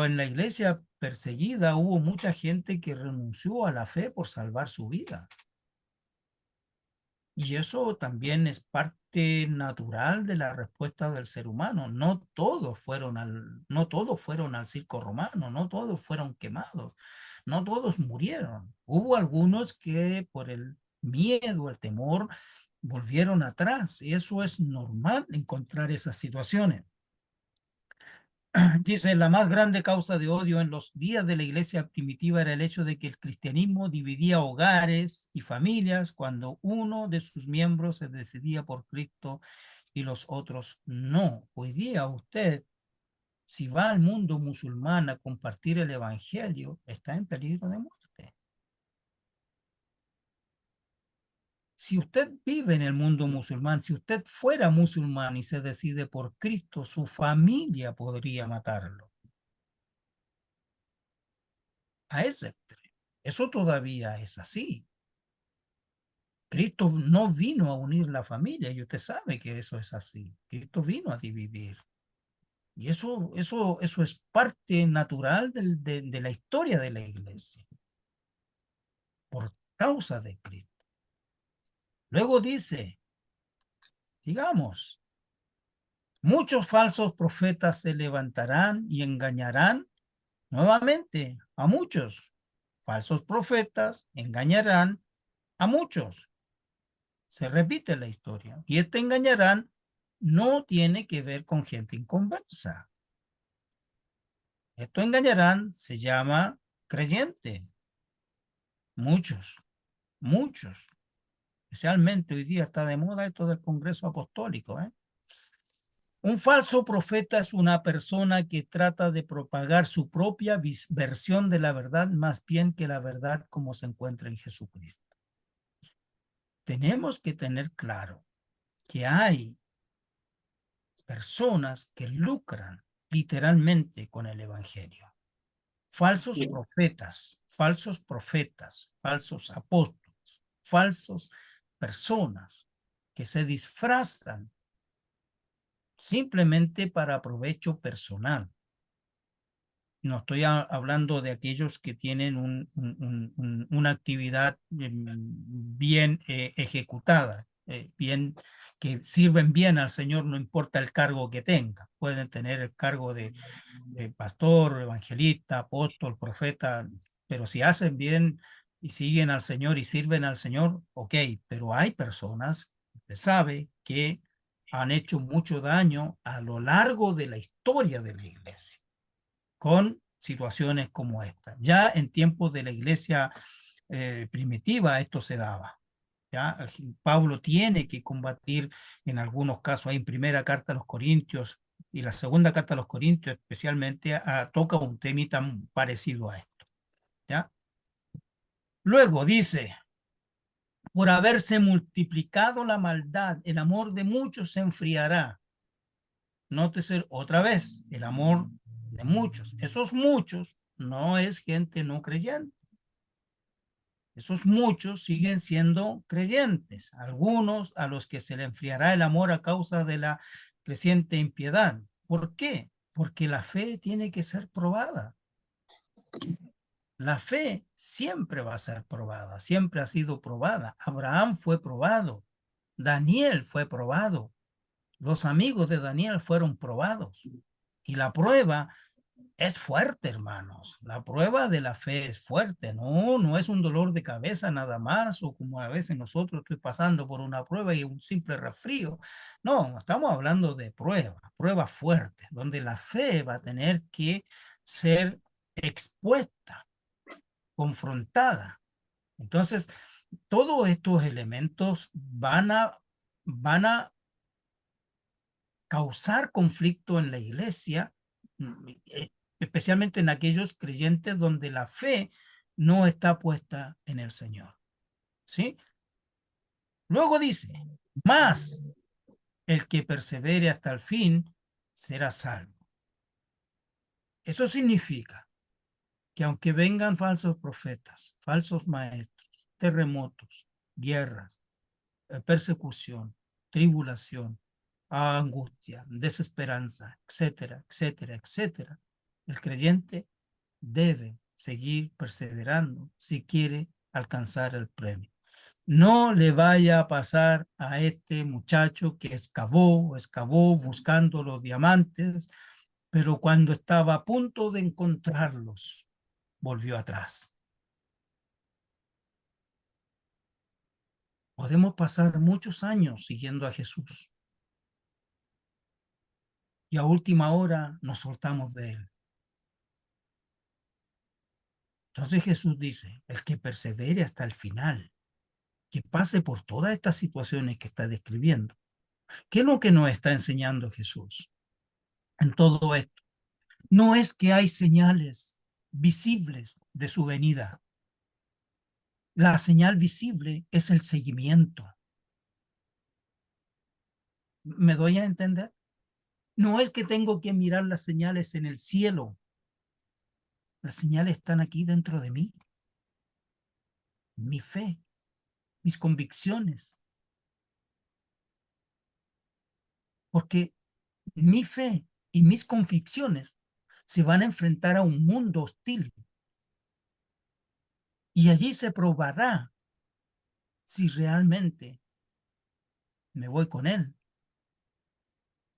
en la iglesia perseguida hubo mucha gente que renunció a la fe por salvar su vida. Y eso también es parte natural de la respuesta del ser humano. No todos fueron al circo romano, no todos fueron quemados, no todos murieron. Hubo algunos que por el miedo, el temor, volvieron atrás. Y eso es normal encontrar esas situaciones. Dice, la más grande causa de odio en los días de la iglesia primitiva era el hecho de que el cristianismo dividía hogares y familias cuando uno de sus miembros se decidía por Cristo y los otros no. Hoy día usted, si va al mundo musulmán a compartir el evangelio, está en peligro de muerte. Si usted vive en el mundo musulmán, si usted fuera musulmán y se decide por Cristo, su familia podría matarlo. A ese extremo. Eso todavía es así. Cristo no vino a unir la familia y usted sabe que eso es así. Cristo vino a dividir. Y eso es parte natural de la historia de la iglesia. Por causa de Cristo. Luego dice, digamos, muchos falsos profetas se levantarán y engañarán nuevamente a muchos. Falsos profetas engañarán a muchos. Se repite la historia. Y este engañarán no tiene que ver con gente inconversa. Esto engañarán se llama creyente. Muchos. Especialmente hoy día está de moda esto del Congreso Apostólico. Un falso profeta es una persona que trata de propagar su propia versión de la verdad más bien que la verdad como se encuentra en Jesucristo. Tenemos que tener claro que hay personas que lucran literalmente con el evangelio. Falsos profetas, falsos apóstoles, falsos personas que se disfrazan simplemente para provecho personal. No estoy hablando de aquellos que tienen una actividad bien ejecutada, que sirven bien al Señor, no importa el cargo que tengan. Pueden tener el cargo de pastor, evangelista, apóstol, profeta, pero si hacen bien y siguen al Señor y sirven al Señor, ok, pero hay personas, usted sabe, que han hecho mucho daño a lo largo de la historia de la iglesia con situaciones como esta. Ya en tiempos de la iglesia primitiva esto se daba. ¿Ya? Pablo tiene que combatir en algunos casos, hay en primera carta a los Corintios y la segunda carta a los Corintios especialmente toca un tema tan parecido a esto. ¿Ya? Luego dice, por haberse multiplicado la maldad, el amor de muchos se enfriará. Nótese otra vez, el amor de muchos. Esos muchos no es gente no creyente. Esos muchos siguen siendo creyentes. Algunos a los que se le enfriará el amor a causa de la creciente impiedad. ¿Por qué? Porque la fe tiene que ser probada. La fe siempre va a ser probada, siempre ha sido probada. Abraham fue probado, Daniel fue probado, los amigos de Daniel fueron probados. Y la prueba es fuerte, hermanos. La prueba de la fe es fuerte. No es un dolor de cabeza nada más, o como a veces nosotros estoy pasando por una prueba y un simple resfrío. No, estamos hablando de prueba fuerte, donde la fe va a tener que ser expuesta, confrontada. Entonces, todos estos elementos van a causar conflicto en la iglesia, especialmente en aquellos creyentes donde la fe no está puesta en el Señor. ¿Sí? Luego dice, más el que persevere hasta el fin será salvo. Eso significa que aunque vengan falsos profetas, falsos maestros, terremotos, guerras, persecución, tribulación, angustia, desesperanza, etcétera, etcétera, etcétera, el creyente debe seguir perseverando si quiere alcanzar el premio. No le vaya a pasar a este muchacho que excavó buscando los diamantes, pero cuando estaba a punto de encontrarlos, volvió atrás. Podemos pasar muchos años siguiendo a Jesús y a última hora nos soltamos de él. Entonces Jesús dice, el que persevere hasta el final, que pase por todas estas situaciones que está describiendo. ¿Qué es lo que nos está enseñando Jesús en todo esto? No es que hay señales visibles de su venida. La señal visible es el seguimiento. ¿Me doy a entender? No es que tengo que mirar las señales en el cielo. Las señales están aquí dentro de mí. Mi fe, mis convicciones. Porque mi fe y mis convicciones se van a enfrentar a un mundo hostil. Y allí se probará si realmente me voy con él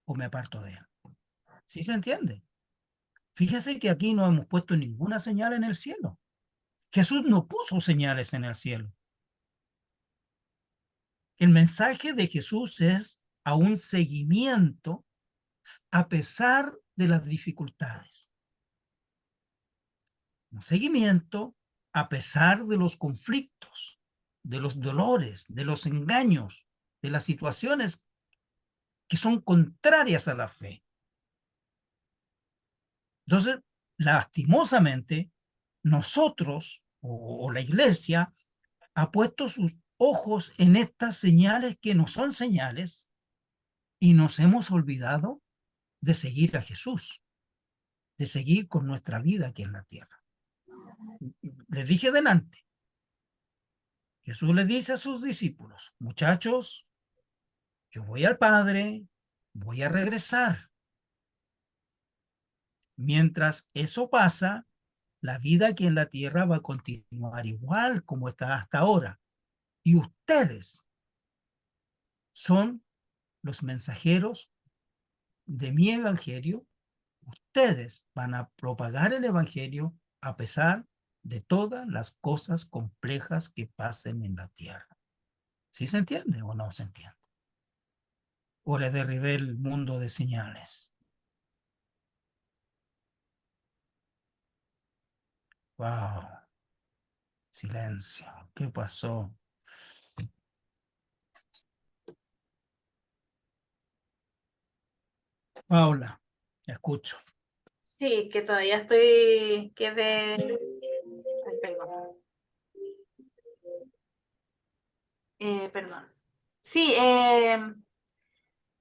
o me aparto de él. ¿Sí se entiende? Fíjese que aquí no hemos puesto ninguna señal en el cielo. Jesús no puso señales en el cielo. El mensaje de Jesús es a un seguimiento a pesar de las dificultades. Un seguimiento a pesar de los conflictos, de los dolores, de los engaños, de las situaciones que son contrarias a la fe. Entonces, lastimosamente, nosotros o la iglesia ha puesto sus ojos en estas señales que no son señales y nos hemos olvidado de seguir a Jesús, de seguir con nuestra vida aquí en la tierra. Les dije delante, Jesús le dice a sus discípulos, muchachos, yo voy al Padre, voy a regresar. Mientras eso pasa, la vida aquí en la tierra va a continuar igual como está hasta ahora. Y ustedes son los mensajeros de mi evangelio. Ustedes van a propagar el evangelio a pesar de todas las cosas complejas que pasen en la tierra. ¿Sí se entiende o no se entiende? O les derribé el mundo de señales. Wow. Silencio. ¿Qué pasó? Paula, escucho. Sí, que todavía estoy que ver. Ay, perdón. Perdón. Sí,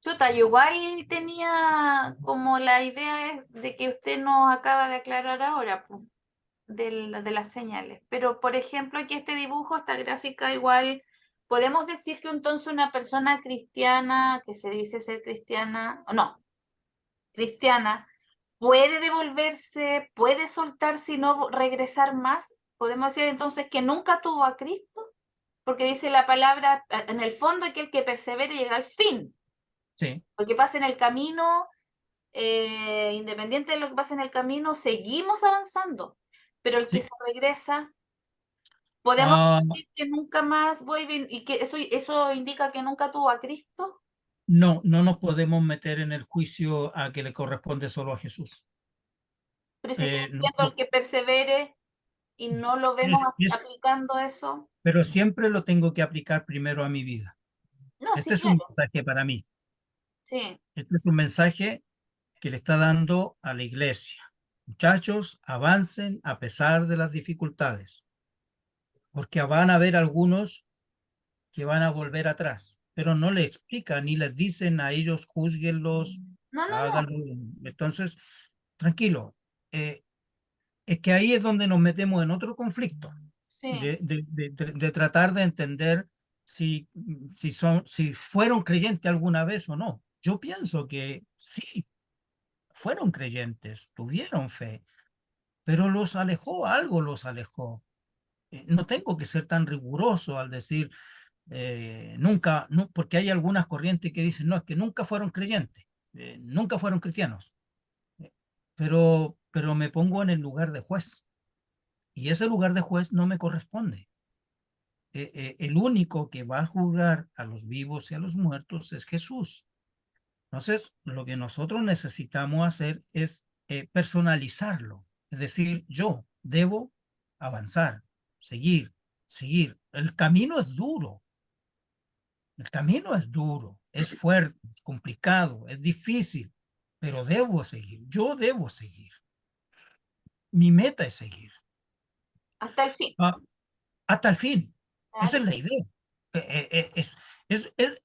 chuta, yo igual tenía como la idea de que usted nos acaba de aclarar ahora, po, de las señales. Pero, por ejemplo, aquí este dibujo, esta gráfica, igual podemos decir que entonces una persona cristiana, que se dice ser cristiana, o no, cristiana, puede devolverse, puede soltarse y no regresar más. Podemos decir entonces que nunca tuvo a Cristo, porque dice la palabra, en el fondo, aquel que persevere llega al fin. Sí, Lo que pasa en el camino, independiente de lo que pase en el camino, seguimos avanzando. Pero el que sí. se regresa, podemos Ah, decir que nunca más vuelve y que eso indica que nunca tuvo a Cristo. no, no nos podemos meter en el juicio a que le corresponde solo a Jesús. Pero si está No, diciendo el que persevere y no lo vemos es, aplicando eso. pero siempre lo tengo que aplicar primero a mi vida. No, sí, Este es un claro. mensaje para mí. Sí. Este es un mensaje que le está dando a la iglesia. Muchachos, avancen a pesar de las dificultades, porque van a haber algunos que van a volver atrás, pero no le explican ni les dicen a ellos, júzguenlos, No, no, no. háganlo. Entonces, tranquilo. eh, es que ahí es donde nos metemos en otro conflicto, Sí. de tratar de entender si fueron creyentes alguna vez o no. Yo pienso que sí, fueron creyentes, tuvieron fe, pero los alejó, algo los alejó. No tengo que ser tan riguroso al decir nunca, no, porque hay algunas corrientes que dicen, no, es que nunca fueron creyentes, nunca fueron cristianos, Eh, pero me pongo en el lugar de juez y ese lugar de juez no me corresponde. El único que va a juzgar a los vivos y a los muertos es Jesús. Entonces, lo que nosotros necesitamos hacer es personalizarlo. Es decir, yo debo avanzar, seguir, seguir. El camino es duro. El camino es duro, es fuerte, es complicado, es difícil, pero debo seguir. Yo debo seguir. Mi meta es seguir. Hasta el fin. Ah, hasta el fin. Esa Claro. es la idea.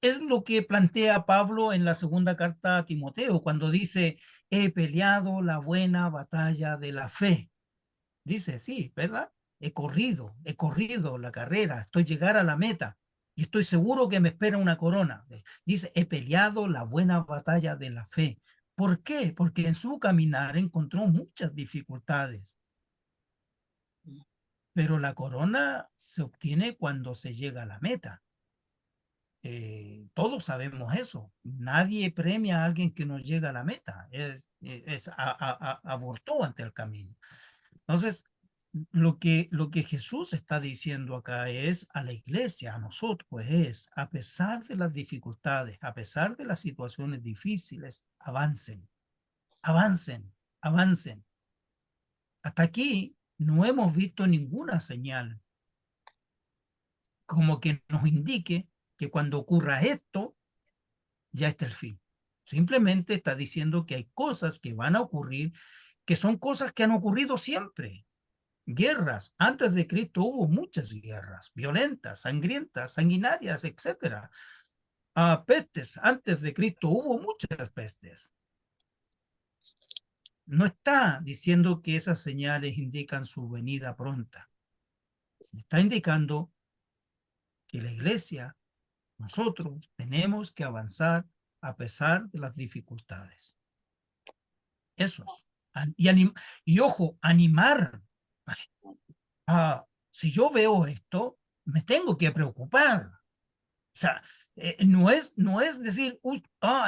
Es lo que plantea Pablo en la segunda carta a Timoteo, cuando dice, he peleado la buena batalla de la fe. Dice, sí, ¿verdad? He corrido la carrera, estoy llegar a la meta y estoy seguro que me espera una corona. Dice, he peleado la buena batalla de la fe. ¿Por qué? Porque en su caminar encontró muchas dificultades, pero la corona se obtiene cuando se llega a la meta. Todos sabemos eso. Nadie premia a alguien que no llega a la meta. Abortó ante el camino. Entonces, lo que Jesús está diciendo acá es a la iglesia, a nosotros, pues es, a pesar de las dificultades, a pesar de las situaciones difíciles, avancen, avancen, avancen. Hasta aquí no hemos visto ninguna señal como que nos indique que cuando ocurra esto, ya está el fin. Simplemente está diciendo que hay cosas que van a ocurrir, que son cosas que han ocurrido siempre. Guerras. Antes de Cristo hubo muchas guerras, violentas, sangrientas, sanguinarias, etcétera. Pestes. Antes de Cristo hubo muchas pestes. No está diciendo que esas señales indican su venida pronta. Está indicando que la iglesia, nosotros, tenemos que avanzar a pesar de las dificultades. Eso es. Y ojo, animar. Si yo veo esto, me tengo que preocupar. O sea, no es decir, uy,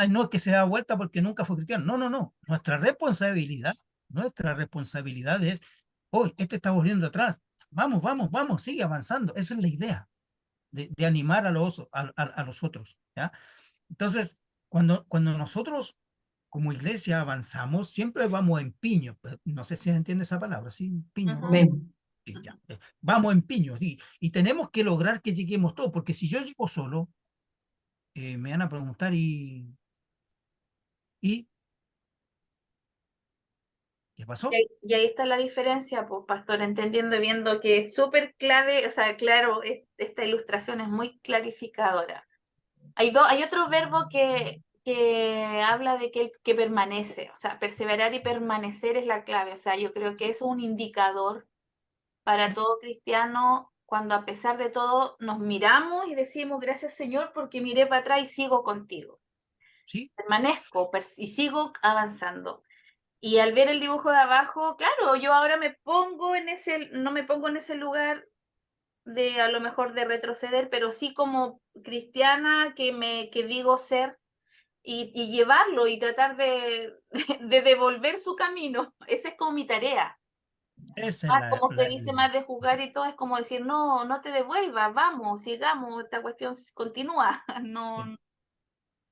no es que se da vuelta porque nunca fue cristiano. No, no, no. Nuestra responsabilidad es, hoy, este está volviendo atrás. Vamos, vamos, vamos, sigue avanzando. Esa es la idea de animar a los otros. ¿Ya? Entonces, cuando nosotros como iglesia avanzamos, siempre vamos en piño. No sé si se entiende esa palabra, ¿sí? Piño. Amén. Sí, ya. Vamos en piño. Y tenemos que lograr que lleguemos todos, porque si yo llego solo, me van a preguntar y ¿Qué pasó? Y ahí está la diferencia, pues, pastor, entendiendo y viendo que es súper clave, o sea, claro, esta ilustración es muy clarificadora. Hay otro verbo que habla de que permanece, o sea, perseverar y permanecer es la clave, o sea, yo creo que es un indicador para todo cristiano cuando a pesar de todo nos miramos y decimos, gracias Señor, porque miré para atrás y sigo contigo. ¿Sí? Permanezco y sigo avanzando. Y al ver el dibujo de abajo, claro, yo ahora no me pongo en ese lugar de a lo mejor de retroceder, pero sí como cristiana que digo ser y llevarlo y tratar de devolver su camino. Esa es como mi tarea. Esa es Más como usted dice, idea. más de jugar y todo, es como decir, no, no te devuelvas, vamos, sigamos, esta cuestión continúa. No,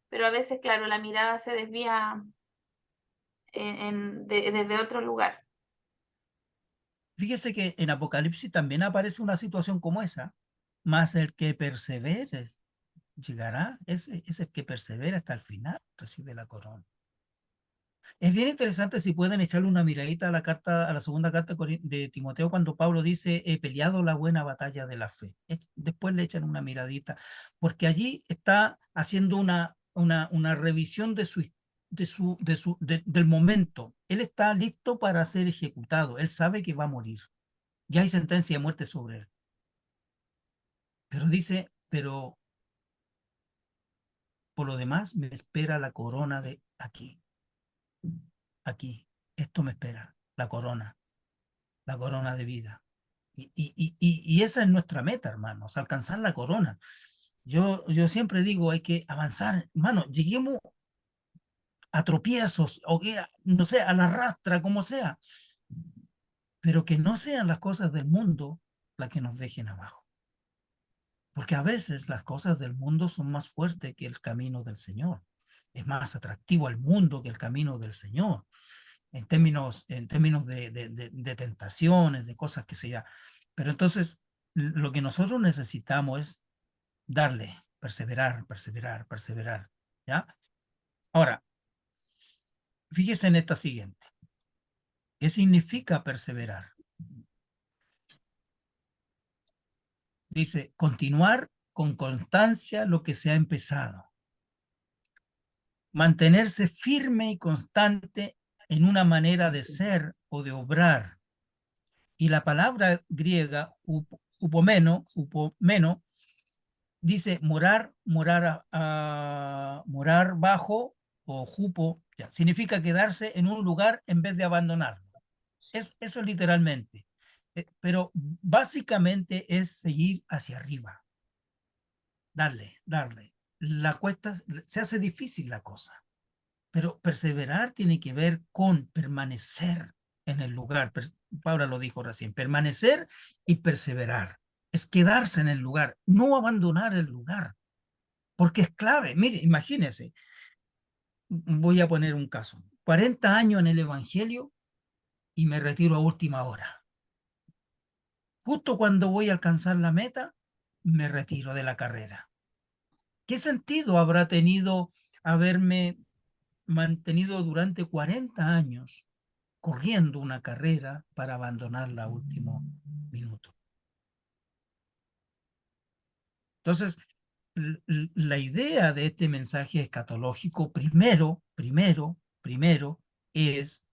pero a veces, claro, la mirada se desvía desde otro lugar. Fíjese que en Apocalipsis también aparece una situación como esa, mas el que persevere llegará, ese es el que persevera hasta el final, recibe la corona. Es bien interesante si pueden echarle una miradita a la carta, a la segunda carta de Timoteo, cuando Pablo dice, he peleado la buena batalla de la fe. Después le echan una miradita, porque allí está haciendo una revisión del momento. Él está listo para ser ejecutado. Él sabe que va a morir. Ya hay sentencia de muerte sobre él. Pero dice, pero por lo demás me espera la corona de aquí. Aquí. Esto me espera, la corona de vida. Y esa es nuestra meta, hermanos, alcanzar la corona. Yo siempre digo, hay que avanzar, hermano, lleguemos a tropiezos, o que, no sé, a la rastra, como sea, pero que no sean las cosas del mundo las que nos dejen abajo. Porque a veces las cosas del mundo son más fuertes que el camino del Señor. Es más atractivo al mundo que el camino del Señor, en términos de tentaciones, de cosas que sea. Pero entonces, lo que nosotros necesitamos es darle, perseverar, perseverar, perseverar. ¿Ya? Ahora, fíjese en esta siguiente. ¿Qué significa perseverar? Dice, continuar con constancia lo que se ha empezado. Mantenerse firme y constante en una manera de ser o de obrar. Y la palabra griega, upomeno, dice morar bajo o jupo, ya, significa quedarse en un lugar en vez de abandonarlo. Eso literalmente. Pero básicamente es seguir hacia arriba. Darle. Se hace difícil la cosa. Pero perseverar tiene que ver con permanecer en el lugar. Paula lo dijo recién, permanecer y perseverar. Es quedarse en el lugar, no abandonar el lugar, porque es clave. Mire, imagínese, voy a poner un caso. 40 años en el Evangelio y me retiro a última hora. Justo cuando voy a alcanzar la meta, me retiro de la carrera. ¿Qué sentido habrá tenido haberme mantenido durante 40 años corriendo una carrera para abandonarla a último minuto? Entonces, la idea de este mensaje escatológico, primero, es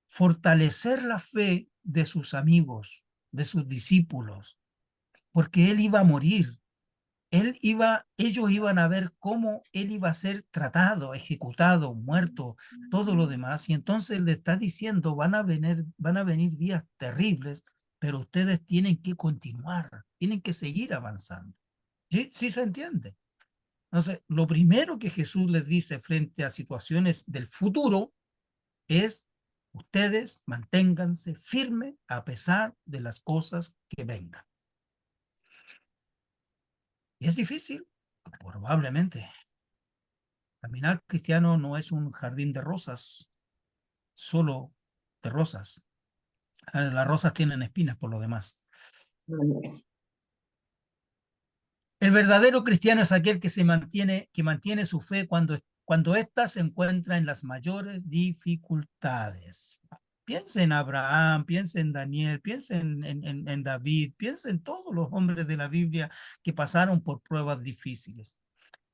fortalecer la fe de sus amigos, de sus discípulos, porque él iba a morir. Ellos iban a ver cómo él iba a ser tratado, ejecutado, muerto, todo lo demás. Y entonces le está diciendo, van a venir días terribles, pero ustedes tienen que continuar, tienen que seguir avanzando. ¿Sí? ¿Sí se entiende? Entonces, lo primero que Jesús les dice frente a situaciones del futuro es, ustedes manténganse firmes a pesar de las cosas que vengan. ¿Y es difícil? Probablemente. Caminar cristiano no es un jardín de rosas, solo de rosas. Las rosas tienen espinas por lo demás. El verdadero cristiano es aquel que mantiene su fe cuando cuando ésta se encuentra en las mayores dificultades. Piensa en Abraham, piensa en Daniel, piensa en David, piensa en todos los hombres de la Biblia que pasaron por pruebas difíciles.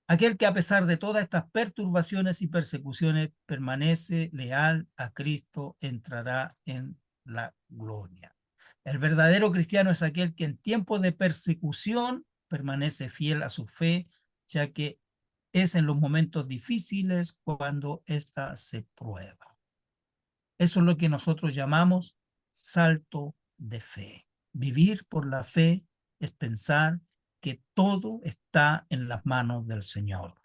Aquel que a pesar de todas estas perturbaciones y persecuciones permanece leal a Cristo entrará en la gloria. El verdadero cristiano es aquel que en tiempos de persecución permanece fiel a su fe, ya que es en los momentos difíciles cuando ésta se prueba. Eso es lo que nosotros llamamos salto de fe. Vivir por la fe es pensar que todo está en las manos del Señor.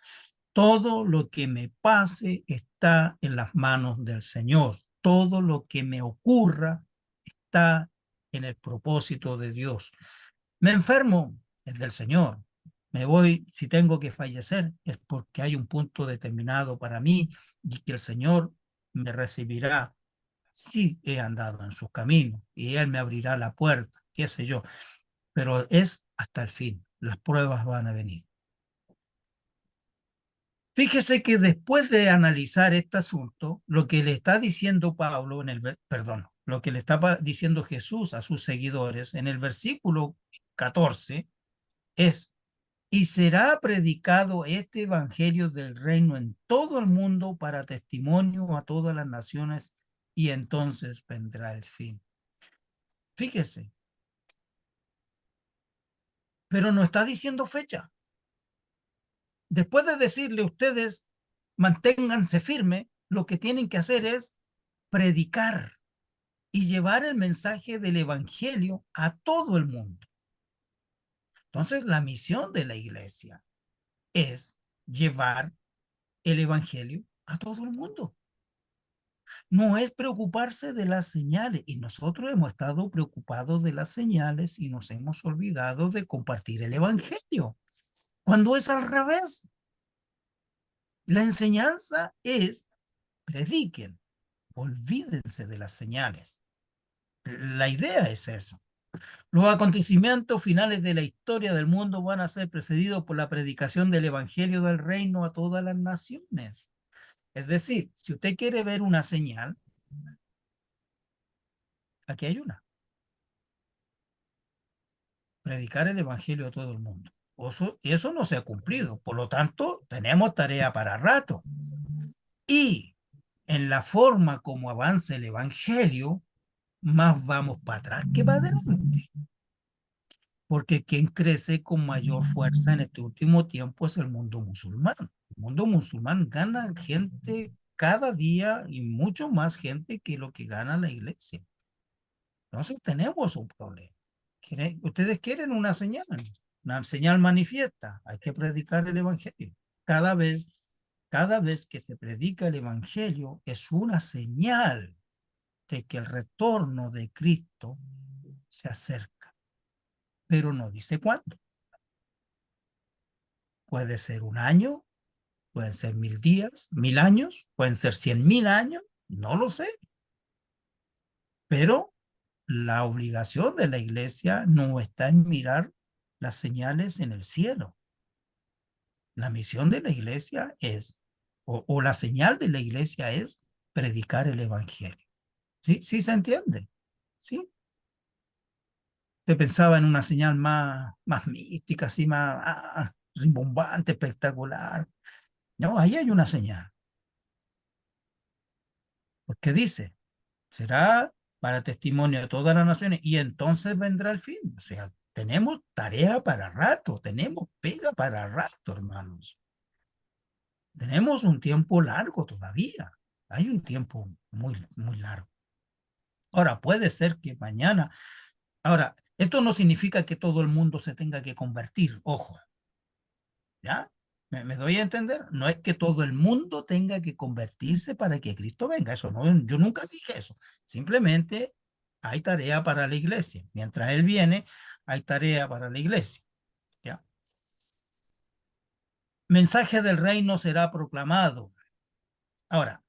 Todo lo que me pase está en las manos del Señor. Todo lo que me ocurra está en el propósito de Dios. Me enfermo, es del Señor. Me voy, si tengo que fallecer, es porque hay un punto determinado para mí y que el Señor me recibirá si he andado en sus caminos y Él me abrirá la puerta, qué sé yo. Pero es hasta el fin. Las pruebas van a venir. Fíjese que después de analizar este asunto, lo que le está diciendo Pablo lo que le está diciendo Jesús a sus seguidores en el versículo 14 es: y será predicado este evangelio del reino en todo el mundo para testimonio a todas las naciones, y entonces vendrá el fin. Fíjese, pero no está diciendo fecha. Después de decirle a ustedes, manténganse firmes, lo que tienen que hacer es predicar y llevar el mensaje del evangelio a todo el mundo. Entonces, la misión de la iglesia es llevar el evangelio a todo el mundo. No es preocuparse de las señales, y nosotros hemos estado preocupados de las señales y nos hemos olvidado de compartir el evangelio, cuando es al revés. La enseñanza es: prediquen, olvídense de las señales. La idea es esa. Los acontecimientos finales de la historia del mundo van a ser precedidos por la predicación del evangelio del reino a todas las naciones. Es decir, si usted quiere ver una señal, aquí hay una. Predicar el evangelio a todo el mundo. Eso no se ha cumplido. Por lo tanto, tenemos tarea para rato. Y en la forma como avanza el evangelio, más vamos para atrás que para adelante. Porque quien crece con mayor fuerza en este último tiempo es el mundo musulmán. El mundo musulmán gana gente cada día y mucho más gente que lo que gana la iglesia. Entonces tenemos un problema. Ustedes quieren una señal manifiesta. Hay que predicar el evangelio. Cada vez que se predica el evangelio es una señal de que el retorno de Cristo se acerca, pero no dice cuándo. Puede ser 1 año, pueden ser 1000 días, 1000 años, pueden ser 100,000 años, no lo sé. Pero la obligación de la iglesia no está en mirar las señales en el cielo. La misión de la iglesia es, o la señal de la iglesia es predicar el evangelio. ¿Sí? ¿Sí se entiende? ¿Sí? Usted pensaba en una señal más mística, así más rimbombante, espectacular. No, ahí hay una señal. Porque dice: será para testimonio de todas las naciones y entonces vendrá el fin. O sea, tenemos tarea para rato, tenemos pega para rato, hermanos. Tenemos un tiempo largo todavía. Hay un tiempo muy, muy largo. Ahora, puede ser que mañana. Ahora, esto no significa que todo el mundo se tenga que convertir, ojo. ¿Ya? ¿Me doy a entender? No es que todo el mundo tenga que convertirse para que Cristo venga. Eso no, yo nunca dije eso. Simplemente hay tarea para la iglesia. Mientras Él viene, hay tarea para la iglesia. ¿Ya? Mensaje del reino será proclamado. Ahora,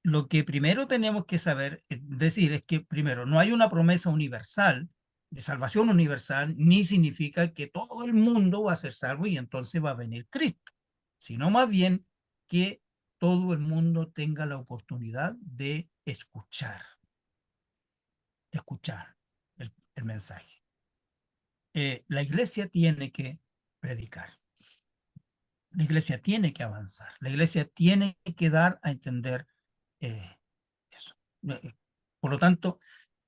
lo que primero tenemos que saber, decir, es que primero, no hay una promesa universal de salvación universal, ni significa que todo el mundo va a ser salvo y entonces va a venir Cristo, sino más bien que todo el mundo tenga la oportunidad de escuchar el mensaje. La iglesia tiene que predicar. La iglesia tiene que avanzar. La iglesia tiene que dar a entender eso. Por lo tanto,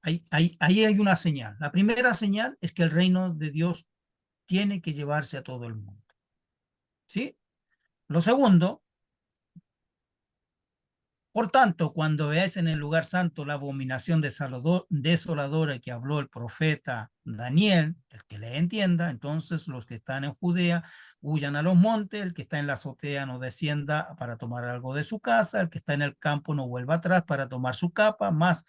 ahí hay una señal. La primera señal es que el reino de Dios tiene que llevarse a todo el mundo. ¿Sí? Lo segundo, por tanto, cuando veáis en el lugar santo la abominación desoladora que habló el profeta Daniel, el que le entienda, entonces los que están en Judea huyan a los montes, el que está en la azotea no descienda para tomar algo de su casa, el que está en el campo no vuelva atrás para tomar su capa, más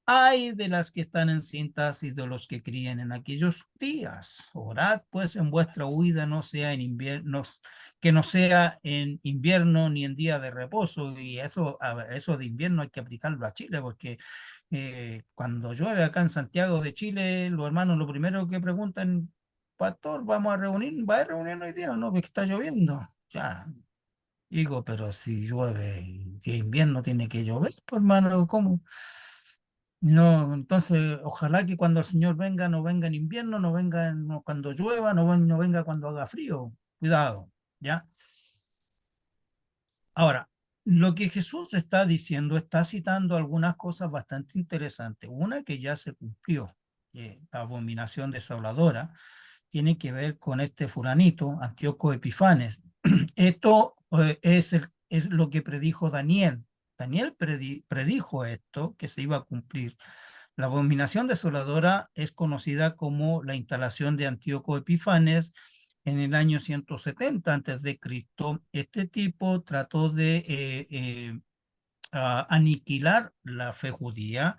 ay de las que están encintas y de los que críen en aquellos días. Orad pues en vuestra huida no sea en invierno, que no sea en invierno ni en día de reposo. Y eso de invierno hay que aplicarlo a Chile, porque cuando llueve acá en Santiago de Chile, los hermanos lo primero que preguntan, pastor, ¿vamos a reunir? ¿Va a reunir hoy día o no? Porque está lloviendo. Ya. Digo, pero si llueve, si es invierno tiene que llover, pues hermano, ¿cómo? No, entonces, ojalá que cuando el Señor venga, no venga en invierno, no venga cuando llueva, no venga cuando haga frío. Cuidado, ¿ya? Ahora, lo que Jesús está diciendo, está citando algunas cosas bastante interesantes. Una que ya se cumplió, la abominación desoladora, tiene que ver con este fulanito, Antíoco Epifanes. Esto es lo que predijo Daniel. Daniel predijo esto, que se iba a cumplir. La abominación desoladora es conocida como la instalación de Antíoco Epifanes en el año 170 antes de Cristo. Este tipo trató de aniquilar la fe judía,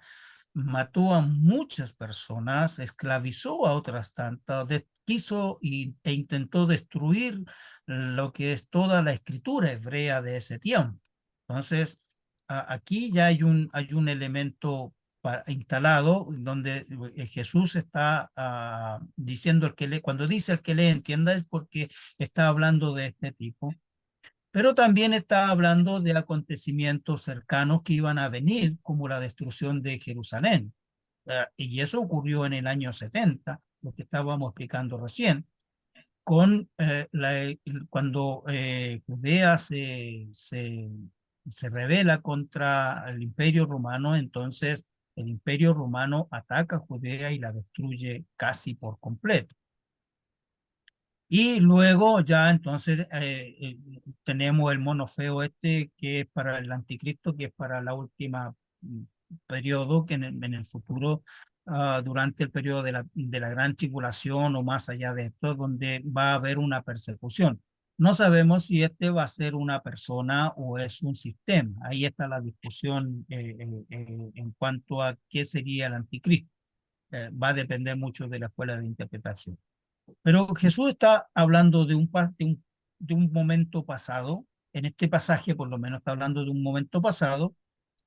mató a muchas personas, esclavizó a otras tantas, quiso e intentó destruir lo que es toda la escritura hebrea de ese tiempo. Entonces, aquí ya hay un elemento instalado donde Jesús está diciendo cuando dice el que le entienda es porque está hablando de este tipo, pero también está hablando de acontecimientos cercanos que iban a venir, como la destrucción de Jerusalén. Y eso ocurrió en el año 70, lo que estábamos explicando recién, con cuando Judea se rebela contra el Imperio Romano. Entonces el Imperio Romano ataca a Judea y la destruye casi por completo. Y luego ya entonces tenemos el mono feo este, que es para el anticristo, que es para la última periodo, que en el futuro, durante el periodo de la gran tribulación o más allá de esto, donde va a haber una persecución. No sabemos si este va a ser una persona o es un sistema. Ahí está la discusión en cuanto a qué sería el anticristo. Va a depender mucho de la escuela de interpretación. Pero Jesús está hablando de un momento pasado. En este pasaje, por lo menos, está hablando de un momento pasado.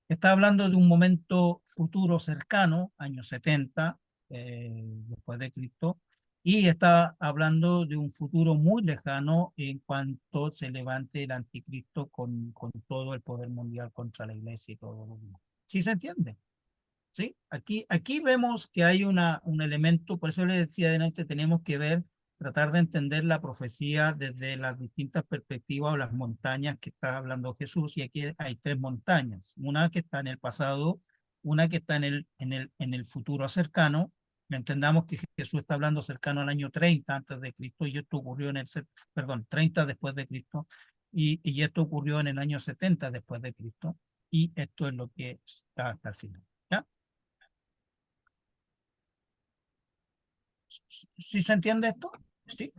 Está hablando de un momento futuro cercano, años 70, después de Cristo. Y está hablando de un futuro muy lejano en cuanto se levante el anticristo con todo el poder mundial contra la iglesia y todo lo demás. ¿Sí se entiende? ¿Sí? Aquí vemos que hay un elemento, por eso le decía adelante, tenemos que tratar de entender la profecía desde las distintas perspectivas o las montañas que está hablando Jesús. Y aquí hay tres montañas, una que está en el pasado, una que está en el futuro cercano. Entendamos que Jesús está hablando cercano al año 30 antes de Cristo, y esto ocurrió perdón, 30 después de Cristo, y esto ocurrió en el año 70 después de Cristo, y esto es lo que está hasta el final. ¿Ya? ¿Sí se entiende esto? Sí.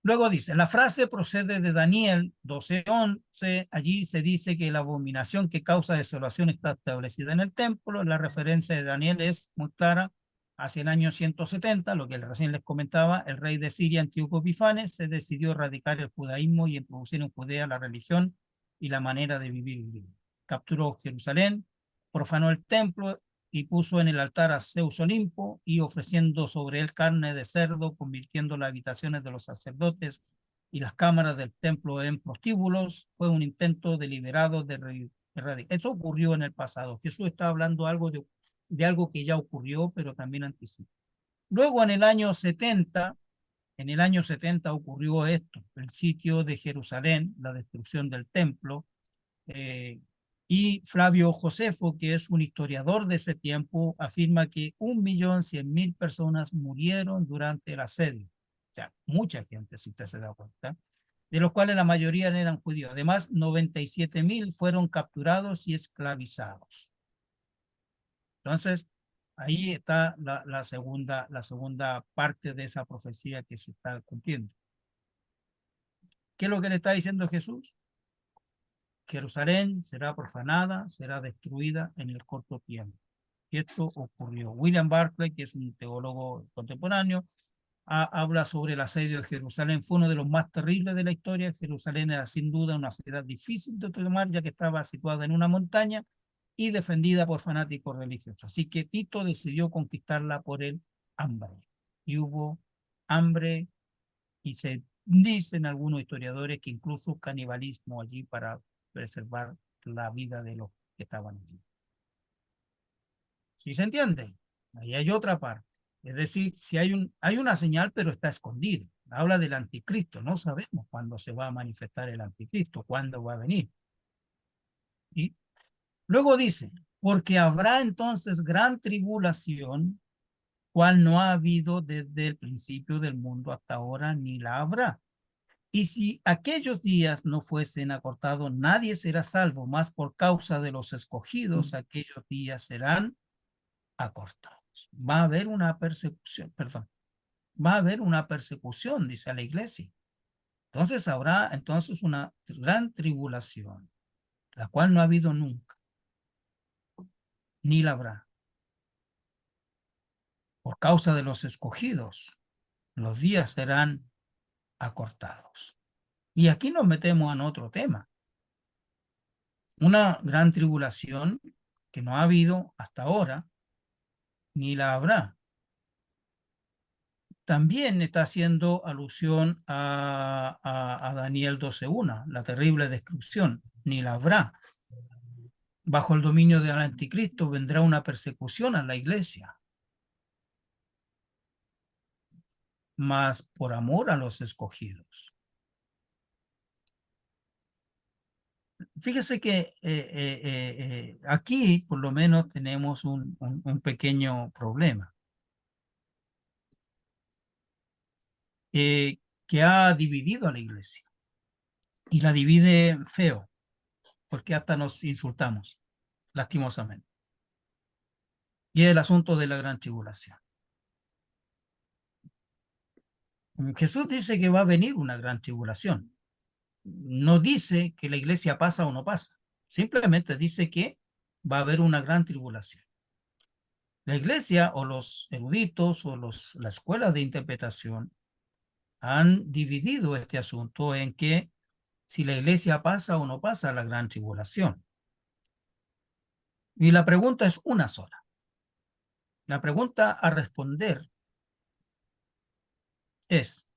Luego dice, la frase procede de Daniel 12:11. Allí se dice que la abominación que causa desolación está establecida en el templo. La referencia de Daniel es muy clara. Hacia el año 170, lo que recién les comentaba, el rey de Siria, Antíoco Epifanes, se decidió erradicar el judaísmo y introducir en Judea la religión y la manera de vivir. Capturó Jerusalén, profanó el templo y puso en el altar a Zeus Olimpo, y ofreciendo sobre él carne de cerdo, convirtiendo las habitaciones de los sacerdotes y las cámaras del templo en prostíbulos. Fue un intento deliberado de erradicar. Eso ocurrió en el pasado. Jesús está hablando algo de algo que ya ocurrió, pero también anticipa. Luego, en el año 70 ocurrió esto, el sitio de Jerusalén, la destrucción del templo, y Flavio Josefo, que es un historiador de ese tiempo, afirma que 1.100.000 personas murieron durante el asedio. O sea, mucha gente, si usted se da cuenta, de los cuales la mayoría eran judíos. Además, 97.000 fueron capturados y esclavizados. Entonces, ahí está la segunda parte de esa profecía que se está cumpliendo. ¿Qué es lo que le está diciendo Jesús? Jerusalén será profanada, será destruida en el corto tiempo. Y esto ocurrió. William Barclay, que es un teólogo contemporáneo, habla sobre el asedio de Jerusalén. Fue uno de los más terribles de la historia. Jerusalén era sin duda una ciudad difícil de tomar, ya que estaba situada en una montaña y defendida por fanáticos religiosos. Así que Tito decidió conquistarla por el hambre. Y hubo hambre, y se dicen algunos historiadores que incluso canibalismo allí para preservar la vida de los que estaban allí. ¿Sí se entiende? Ahí hay otra parte. Es decir, si hay una señal, pero está escondida. Habla del anticristo. No sabemos cuándo se va a manifestar el anticristo, cuándo va a venir. Y luego dice, porque habrá entonces gran tribulación, cual no ha habido desde el principio del mundo hasta ahora, ni la habrá. Y si aquellos días no fuesen acortados, nadie será salvo, más por causa de los escogidos, aquellos días serán acortados. Va a haber una persecución, va a haber una persecución, dice la iglesia. Entonces habrá entonces una gran tribulación, la cual no ha habido nunca, ni la habrá. Por causa de los escogidos, los días serán acortados. Y aquí nos metemos en otro tema. Una gran tribulación que no ha habido hasta ahora, ni la habrá. También está haciendo alusión a Daniel 12:1, la terrible destrucción, ni la habrá. Bajo el dominio del anticristo vendrá una persecución a la iglesia, mas por amor a los escogidos. Fíjese que aquí por lo menos tenemos un pequeño problema que ha dividido a la iglesia y la divide feo, porque hasta nos insultamos, lastimosamente. Y es el asunto de la gran tribulación. Jesús dice que va a venir una gran tribulación. No dice que la iglesia pasa o no pasa. Simplemente dice que va a haber una gran tribulación. La iglesia o los eruditos o la escuela de interpretación han dividido este asunto en que si la iglesia pasa o no pasa la gran tribulación. Y la pregunta es una sola. La pregunta a responder es,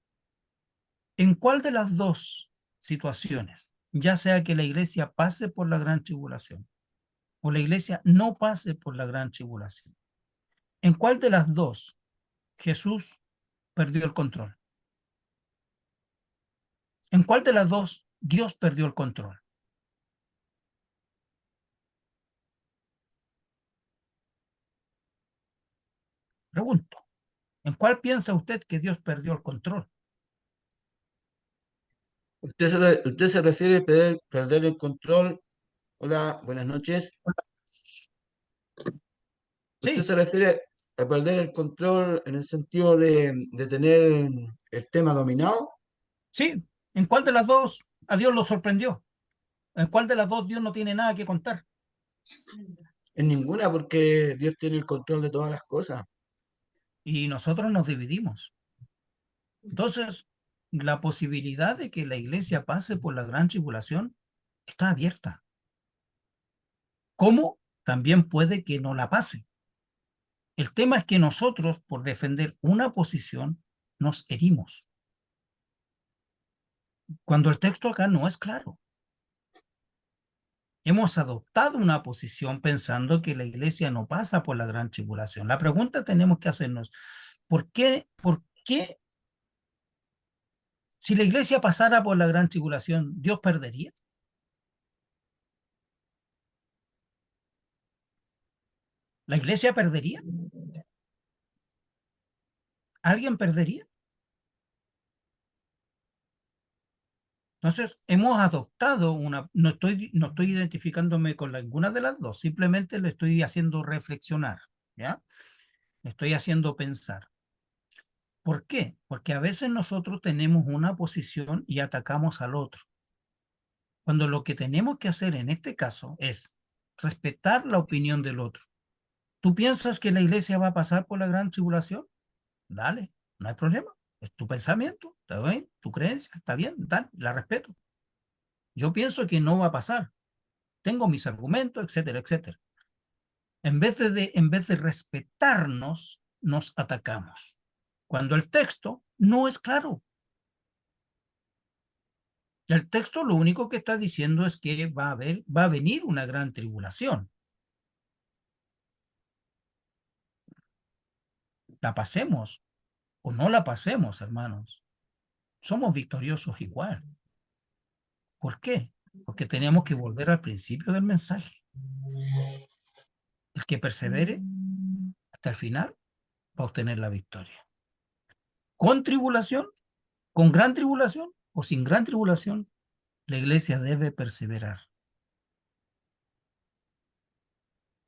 ¿en cuál de las dos situaciones, ya sea que la iglesia pase por la gran tribulación o la iglesia no pase por la gran tribulación, en cuál de las dos Jesús perdió el control? ¿En cuál de las dos Dios perdió el control? Pregunto, ¿en cuál piensa usted que Dios perdió el control? Usted se refiere a perder el control. Hola, buenas noches. ¿Usted Sí, se refiere a perder el control en el sentido de tener el tema dominado? sí. ¿En cuál de las dos a Dios lo sorprendió? ¿En cuál de las dos Dios no tiene nada que contar? En ninguna, porque Dios tiene el control de todas las cosas. Y nosotros nos dividimos. Entonces, la posibilidad de que la iglesia pase por la gran tribulación está abierta. ¿Cómo? También puede que no la pase. El tema es que nosotros, por defender una posición, nos herimos. cuando el texto acá no es claro. Hemos adoptado una posición pensando que la iglesia no pasa por la gran tribulación. La pregunta tenemos que hacernos, ¿por qué si la iglesia pasara por la gran tribulación, Dios perdería? ¿La iglesia perdería? ¿Alguien perdería? Entonces, hemos adoptado una, no estoy identificándome con ninguna de las dos, simplemente le estoy haciendo reflexionar, ¿ya? Le estoy haciendo pensar. ¿Por qué? Porque a veces nosotros tenemos una posición y atacamos al otro. Cuando lo que tenemos que hacer en este caso es respetar la opinión del otro. ¿Tú piensas que la iglesia va a pasar por la gran tribulación? Dale, no hay problema. Es tu pensamiento, está bien, tu creencia, está bien, dale, la respeto. Yo pienso que no va a pasar. Tengo mis argumentos, etcétera, etcétera. En vez de respetarnos, nos atacamos. Cuando el texto no es claro. El texto lo único que está diciendo es que va a venir una gran tribulación. La pasemos o no la pasemos, hermanos. Somos victoriosos igual. ¿Por qué? Porque tenemos que volver al principio del mensaje. El que persevere hasta el final va a obtener la victoria. Con tribulación, con gran tribulación o sin gran tribulación, la iglesia debe perseverar.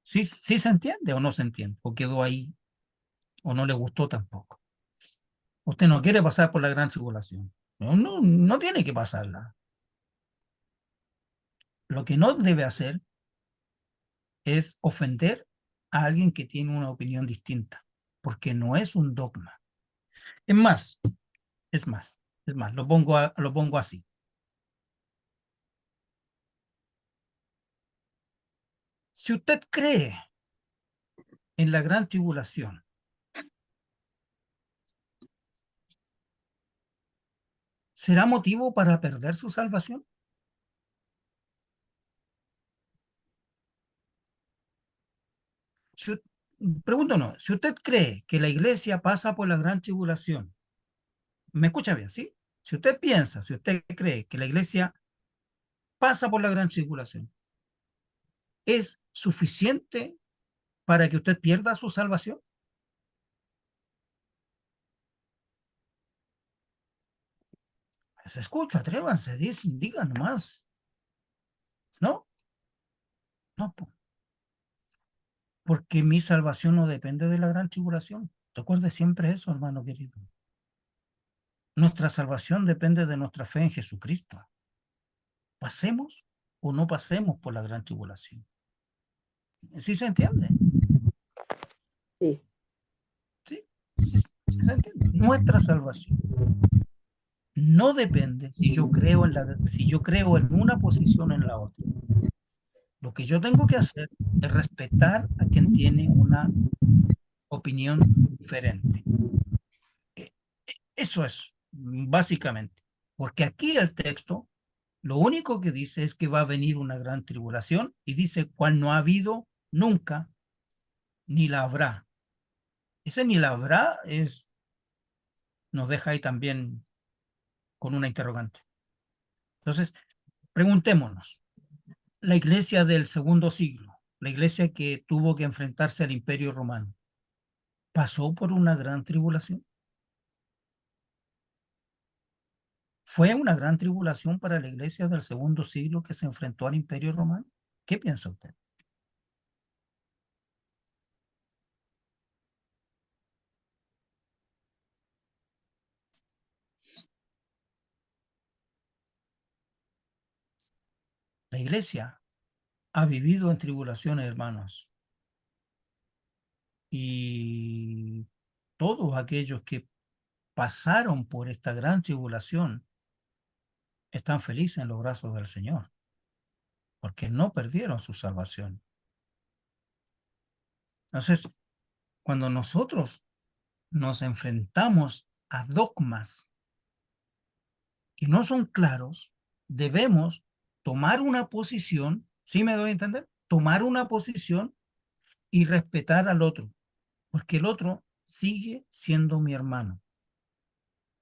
¿Sí se entiende o no se entiende? ¿O quedó ahí? ¿O no le gustó tampoco? Usted no quiere pasar por la gran tribulación. No tiene que pasarla. Lo que no debe hacer es ofender a alguien que tiene una opinión distinta, porque no es un dogma. Es más, es más, lo pongo así. Si usted cree en la gran tribulación, ¿será motivo para perder su salvación? Si, pregunto no, si usted cree que la iglesia pasa por la gran tribulación, ¿me escucha bien, sí? Si usted cree que la iglesia pasa por la gran tribulación, ¿es suficiente para que usted pierda su salvación? Les escucho, atrévanse, digan nomás. No, no, porque mi salvación no depende de la gran tribulación. Recuerde siempre eso, hermano querido. Nuestra salvación depende de nuestra fe en Jesucristo. Pasemos o no pasemos por la gran tribulación. ¿Sí se entiende? Sí. Sí se entiende. Nuestra salvación no depende si yo creo en una posición o en la otra. Lo que yo tengo que hacer es respetar a quien tiene una opinión diferente. Eso es, básicamente. Porque aquí el texto, lo único que dice es que va a venir una gran tribulación y dice cuál no ha habido nunca, ni la habrá. Ese ni la habrá nos deja ahí también con una interrogante. Entonces, preguntémonos, la iglesia del segundo siglo, la iglesia que tuvo que enfrentarse al Imperio Romano, ¿pasó por una gran tribulación? ¿Fue una gran tribulación para la iglesia del segundo siglo que se enfrentó al Imperio Romano? ¿Qué piensa usted? La iglesia ha vivido en tribulaciones, hermanos, y todos aquellos que pasaron por esta gran tribulación están felices en los brazos del Señor, porque no perdieron su salvación. Entonces, cuando nosotros nos enfrentamos a dogmas que no son claros, debemos tomar una posición, ¿sí me doy a entender? Tomar una posición y respetar al otro, porque el otro sigue siendo mi hermano.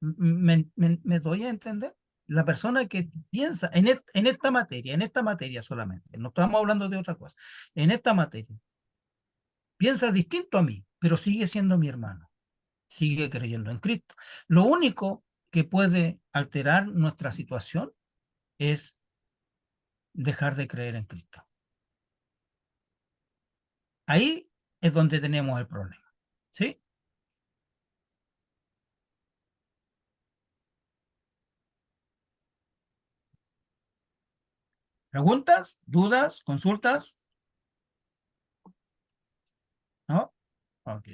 ¿Me doy a entender? La persona que piensa en esta materia solamente, no estamos hablando de otra cosa, en esta materia, piensa distinto a mí, pero sigue siendo mi hermano, sigue creyendo en Cristo. Lo único que puede alterar nuestra situación es dejar de creer en Cristo. Ahí es donde tenemos el problema, ¿sí? ¿Preguntas? ¿Dudas? ¿Consultas? ¿No? Ok.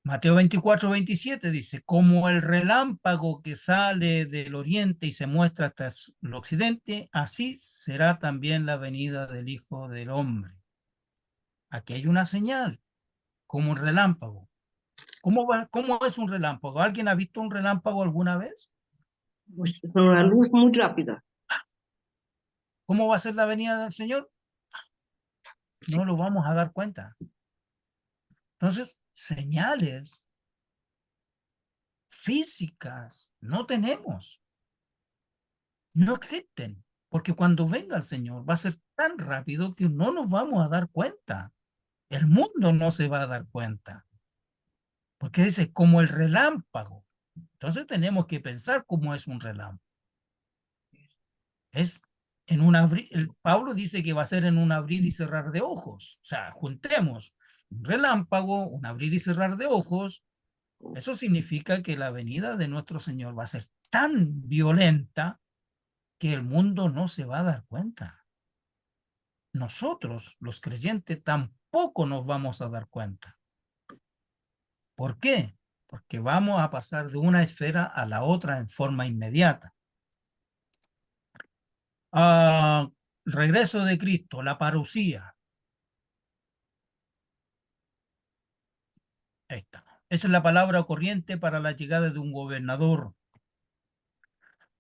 Mateo 24-27 dice, como el relámpago que sale del oriente y se muestra hasta el occidente, así será también la venida del Hijo del Hombre. Aquí hay una señal, como un relámpago. ¿Cómo es un relámpago? ¿Alguien ha visto un relámpago alguna vez? Pues, con una luz muy rápida. ¿Cómo va a ser la venida del Señor? No lo vamos a dar cuenta. Entonces, señales físicas no tenemos, no existen, porque cuando venga el Señor va a ser tan rápido que no nos vamos a dar cuenta. El mundo no se va a dar cuenta, porque dice como el relámpago. Entonces tenemos que pensar cómo es un relámpago. Es en un abrir, Pablo dice que va a ser en un abrir y cerrar de ojos. O sea, juntemos un relámpago, un abrir y cerrar de ojos. Eso significa que la venida de nuestro Señor va a ser tan violenta que el mundo no se va a dar cuenta. Nosotros, los creyentes, tampoco nos vamos a dar cuenta. ¿Por qué? Porque vamos a pasar de una esfera a la otra en forma inmediata. Regreso de Cristo, la parusía. Esta. Esa es la palabra corriente para la llegada de un gobernador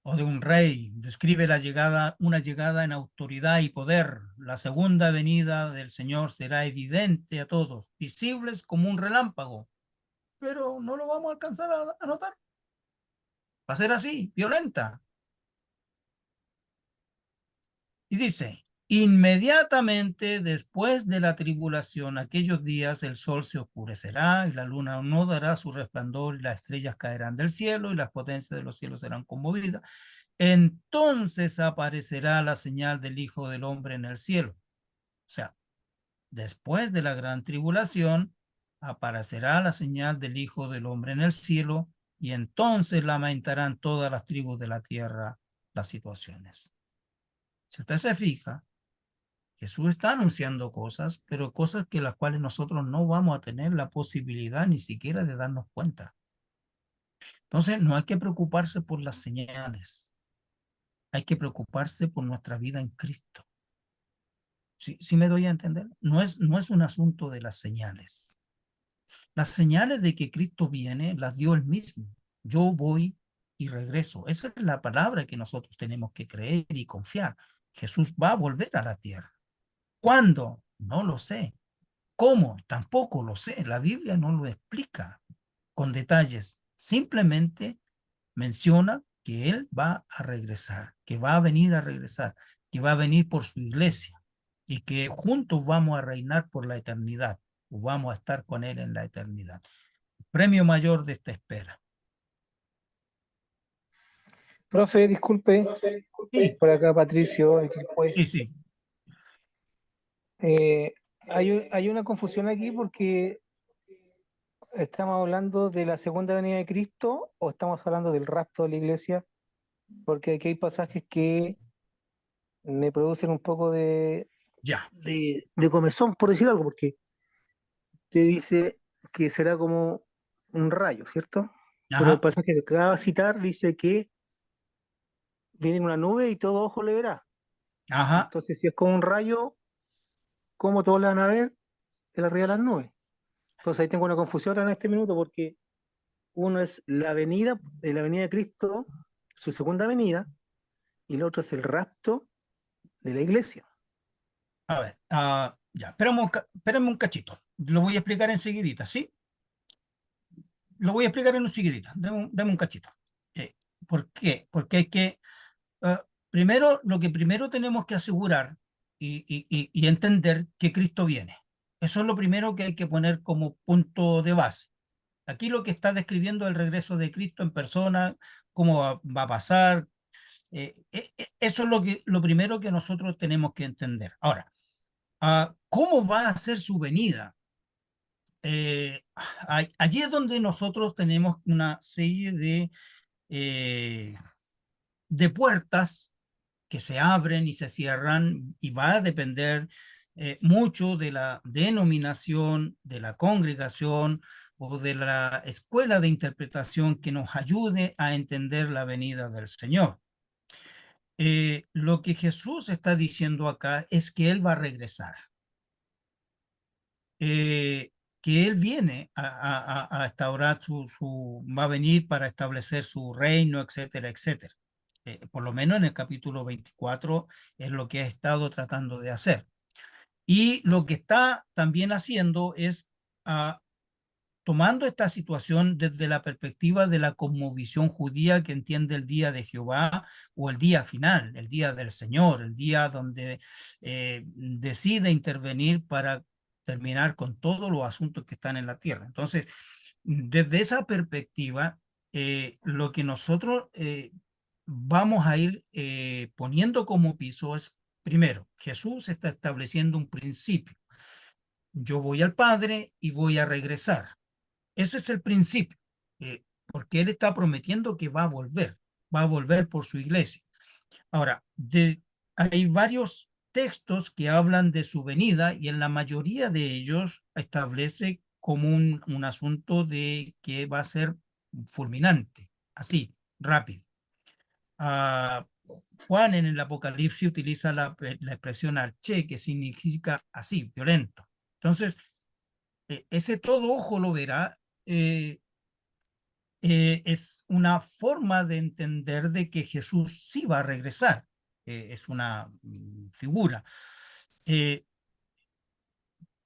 o de un rey. Describe la llegada, una llegada en autoridad y poder. La segunda venida del Señor será evidente a todos, visibles como un relámpago, pero no lo vamos a alcanzar a notar. Va a ser así, violenta. Y dice, inmediatamente después de la tribulación, aquellos días el sol se oscurecerá y la luna no dará su resplandor y las estrellas caerán del cielo y las potencias de los cielos serán conmovidas. Entonces aparecerá la señal del Hijo del Hombre en el cielo. O sea, después de la gran tribulación, aparecerá la señal del Hijo del Hombre en el cielo y entonces lamentarán todas las tribus de la tierra las situaciones. Si usted se fija, Jesús está anunciando cosas, pero cosas que las cuales nosotros no vamos a tener la posibilidad ni siquiera de darnos cuenta. Entonces, no hay que preocuparse por las señales. Hay que preocuparse por nuestra vida en Cristo. ¿Sí me doy a entender? No es un asunto de las señales. Las señales de que Cristo viene las dio él mismo. Yo voy y regreso. Esa es la palabra que nosotros tenemos que creer y confiar. Jesús va a volver a la tierra. ¿Cuándo? No lo sé. ¿Cómo? Tampoco lo sé. La Biblia no lo explica con detalles. Simplemente menciona que Él va a regresar, que va a venir a regresar, que va a venir por su iglesia y que juntos vamos a reinar por la eternidad o vamos a estar con Él en la eternidad. Premio mayor de esta espera. Profe, disculpe, Sí, por acá Patricio, pues, sí. hay una confusión aquí porque estamos hablando de la segunda venida de Cristo o estamos hablando del rapto de la iglesia, porque aquí hay pasajes que me producen un poco Ya. de comezón, por decir algo, porque te dice que será como un rayo, ¿cierto? Pero el Ajá. pasaje que acaba de citar dice que viene una nube y todo ojo le verá. Ajá. Entonces, si es como un rayo, ¿cómo todos le van a ver el arriba de las nubes? Entonces ahí tengo una confusión ahora en este minuto porque Uno es la venida de Cristo, su segunda venida, y el otro es el rapto de la iglesia. A ver, ya, espérame un cachito. Lo voy a explicar enseguidita, ¿sí? Lo voy a explicar enseguidita. Dame un cachito. Eh, ¿Por qué? Porque hay que, primero, lo que primero tenemos que asegurar y entender que Cristo viene. Eso es lo primero que hay que poner como punto de base. Aquí lo que está describiendo el regreso de Cristo en persona, cómo va a pasar. Eso es lo primero que nosotros tenemos que entender. Ahora, ¿cómo va a ser su venida? Allí es donde nosotros tenemos una serie eh, de puertas que se abren y se cierran y va a depender mucho de la denominación, de la congregación o de la escuela de interpretación que nos ayude a entender la venida del Señor. Lo que Jesús está diciendo acá es que Él va a regresar. Que Él viene a instaurar va a venir para establecer su reino, etcétera, etcétera. Por lo menos en el capítulo 24 es lo que ha estado tratando de hacer. Y lo que está también haciendo es tomando esta situación desde la perspectiva de la cosmovisión judía que entiende el día de Jehová o el día final, el día del Señor, el día donde decide intervenir para terminar con todos los asuntos que están en la tierra. Entonces, desde esa perspectiva, lo que nosotros vamos a ir poniendo como piso es, primero, Jesús está estableciendo un principio. Yo voy al Padre y voy a regresar. Ese es el principio, porque Él está prometiendo que va a volver por su iglesia. Ahora, hay varios textos que hablan de su venida y en la mayoría de ellos establece como un asunto de que va a ser fulminante, así, rápido. Juan en el Apocalipsis utiliza la expresión arché, que significa así, violento. Entonces, ese todo ojo lo verá. Es una forma de entender de que Jesús sí va a regresar. Es una figura.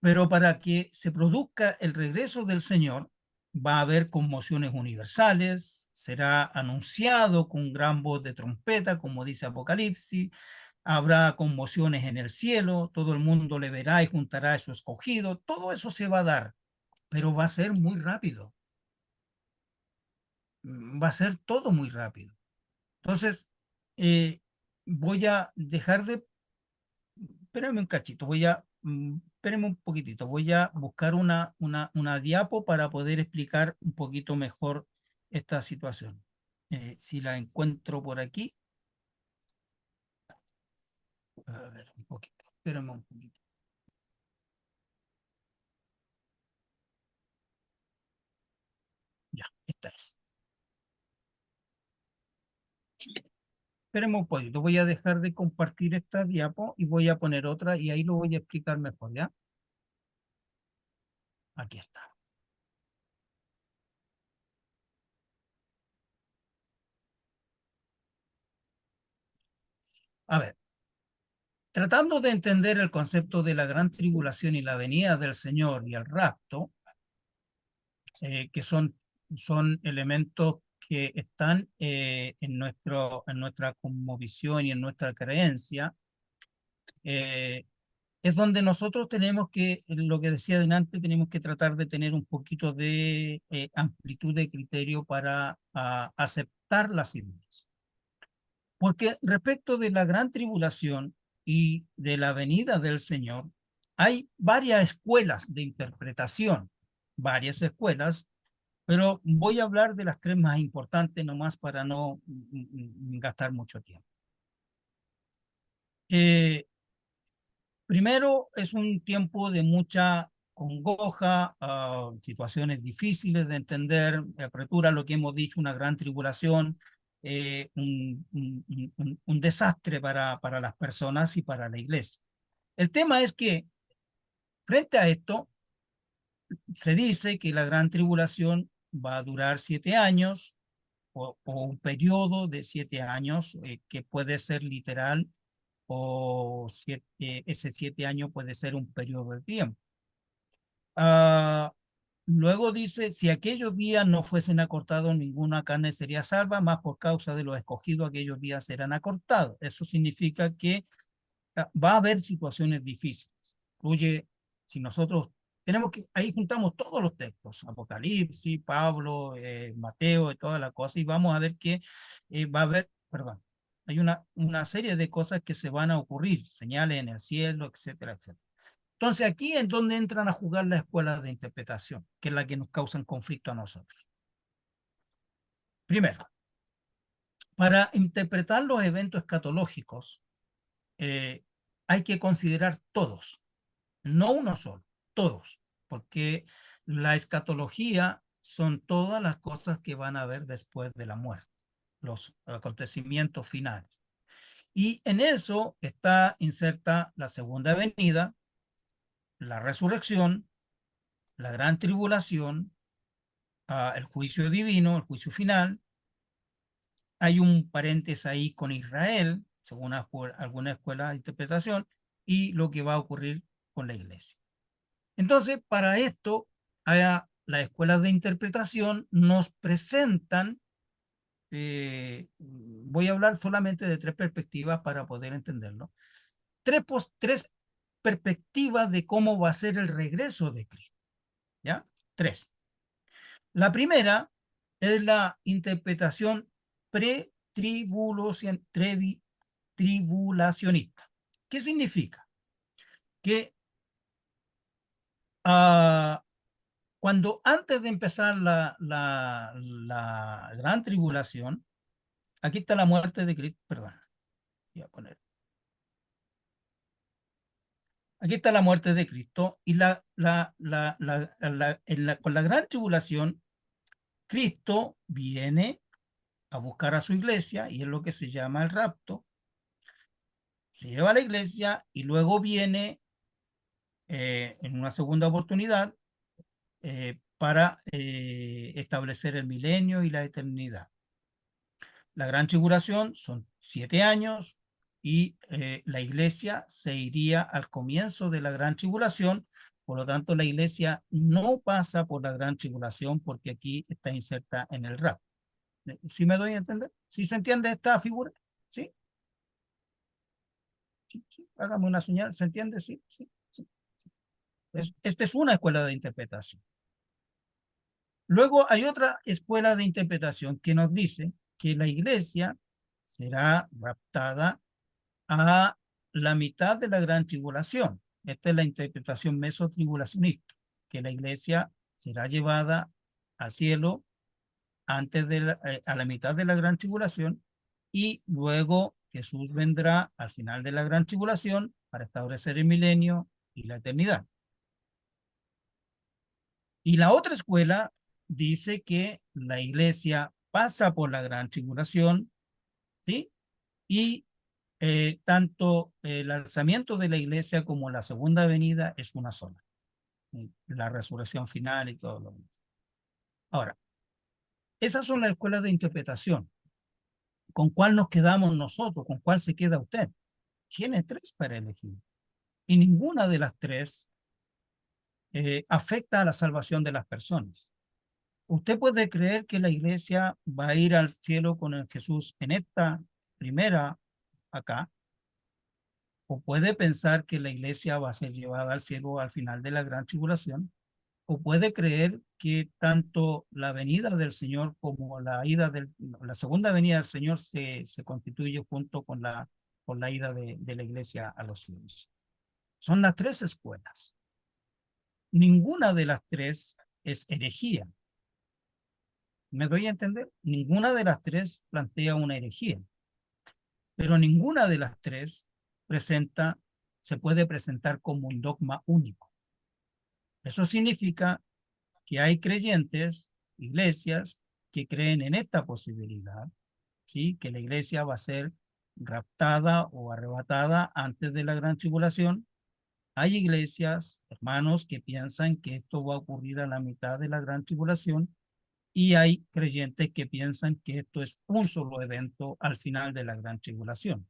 Pero para que se produzca el regreso del Señor, va a haber conmociones universales, será anunciado con gran voz de trompeta, como dice Apocalipsis, habrá conmociones en el cielo, todo el mundo le verá y juntará a su escogido, todo eso se va a dar, pero va a ser muy rápido. Va a ser todo muy rápido. Entonces, voy a dejar de... Espérame un cachito, espérame un poquitito, voy a buscar una diapo para poder explicar un poquito mejor esta situación. Si la encuentro por aquí. A ver, un poquito, espérame un poquito. Ya, esta es. Esperemos un poquito, voy a dejar de compartir esta diapo y voy a poner otra y ahí lo voy a explicar mejor, ¿ya? Aquí está. A ver, tratando de entender el concepto de la gran tribulación y la venida del Señor y el rapto, que son elementos que están en nuestra cosmovisión y en nuestra creencia, es donde nosotros tenemos que, lo que decía delante, tenemos que tratar de tener un poquito de amplitud de criterio para aceptar las ideas. Porque respecto de la gran tribulación y de la venida del Señor, hay varias escuelas de interpretación, varias escuelas, pero voy a hablar de las tres más importantes nomás para no gastar mucho tiempo. Primero, es un tiempo de mucha congoja, situaciones difíciles de entender, apertura lo que hemos dicho, una gran tribulación, un desastre para las personas y para la iglesia. El tema es que frente a esto, se dice que la gran tribulación va a durar 7 años o un periodo de 7 años que puede ser literal o ese 7 años puede ser un periodo de tiempo. Luego dice, si aquellos días no fuesen acortados, ninguna carne sería salva, más por causa de los escogidos aquellos días serán acortados. Eso significa que va a haber situaciones difíciles. Incluye, si nosotros tenemos que, ahí juntamos todos los textos, Apocalipsis, Pablo, Mateo, y todas las cosas, y vamos a ver que va a haber, perdón, hay una serie de cosas que se van a ocurrir, señales en el cielo, etcétera, etcétera. Entonces aquí es donde entran a jugar las escuelas de interpretación, que es la que nos causan conflicto a nosotros. Primero, para interpretar los eventos escatológicos, hay que considerar todos, no uno solo, todos, porque la escatología son todas las cosas que van a haber después de la muerte, los acontecimientos finales. Y en eso está inserta la segunda venida, la resurrección, la gran tribulación, el juicio divino, el juicio final. Hay un paréntesis ahí con Israel, según alguna escuela de interpretación, y lo que va a ocurrir con la iglesia. Entonces, para esto, las escuelas de interpretación nos presentan, voy a hablar solamente de 3 perspectivas para poder entenderlo, 3 perspectivas de cómo va a ser el regreso de Cristo. ¿Ya? 3. La primera es la interpretación tribulacionista. ¿Qué significa? Que cuando antes de empezar la gran tribulación, aquí está la muerte de Cristo, perdón, voy a poner. Aquí está la muerte de Cristo y con la gran tribulación, Cristo viene a buscar a su iglesia y es lo que se llama el rapto. Se lleva a la iglesia y luego viene en una segunda oportunidad para establecer el milenio y la eternidad. La gran tribulación son 7 años y la iglesia se iría al comienzo de la gran tribulación. Por lo tanto, la iglesia no pasa por la gran tribulación porque aquí está inserta en el rapto. ¿Sí me doy a entender? ¿Sí se entiende esta figura? ¿Sí? Sí. Hágame una señal, ¿se entiende? Sí. Esta es una escuela de interpretación. Luego hay otra escuela de interpretación que nos dice que la iglesia será raptada a la mitad de la gran tribulación. Esta es la interpretación mesotribulacionista, que la iglesia será llevada al cielo antes de a la mitad de la gran tribulación y luego Jesús vendrá al final de la gran tribulación para establecer el milenio y la eternidad. Y la otra escuela dice que la iglesia pasa por la gran tribulación, ¿sí? Y tanto el alzamiento de la iglesia como la segunda venida es una sola. La resurrección final y todo lo demás. Ahora, esas son las escuelas de interpretación. ¿Con cuál nos quedamos nosotros? ¿Con cuál se queda usted? Tiene 3 para elegir. Y ninguna de las 3 afecta a la salvación de las personas. Usted puede creer que la iglesia va a ir al cielo con el Jesús en esta primera acá, o puede pensar que la iglesia va a ser llevada al cielo al final de la gran tribulación, o puede creer que tanto la venida del Señor como la segunda venida del Señor se constituye junto con la ida de la iglesia a los cielos. Son las 3 escuelas. Ninguna de las 3 es herejía. ¿Me doy a entender? Ninguna de las 3 plantea una herejía, pero ninguna de las 3 se puede presentar como un dogma único. Eso significa que hay creyentes, iglesias, que creen en esta posibilidad, ¿sí? Que la iglesia va a ser raptada o arrebatada antes de la gran tribulación. Hay iglesias, hermanos, que piensan que esto va a ocurrir a la mitad de la gran tribulación. Y hay creyentes que piensan que esto es un solo evento al final de la gran tribulación.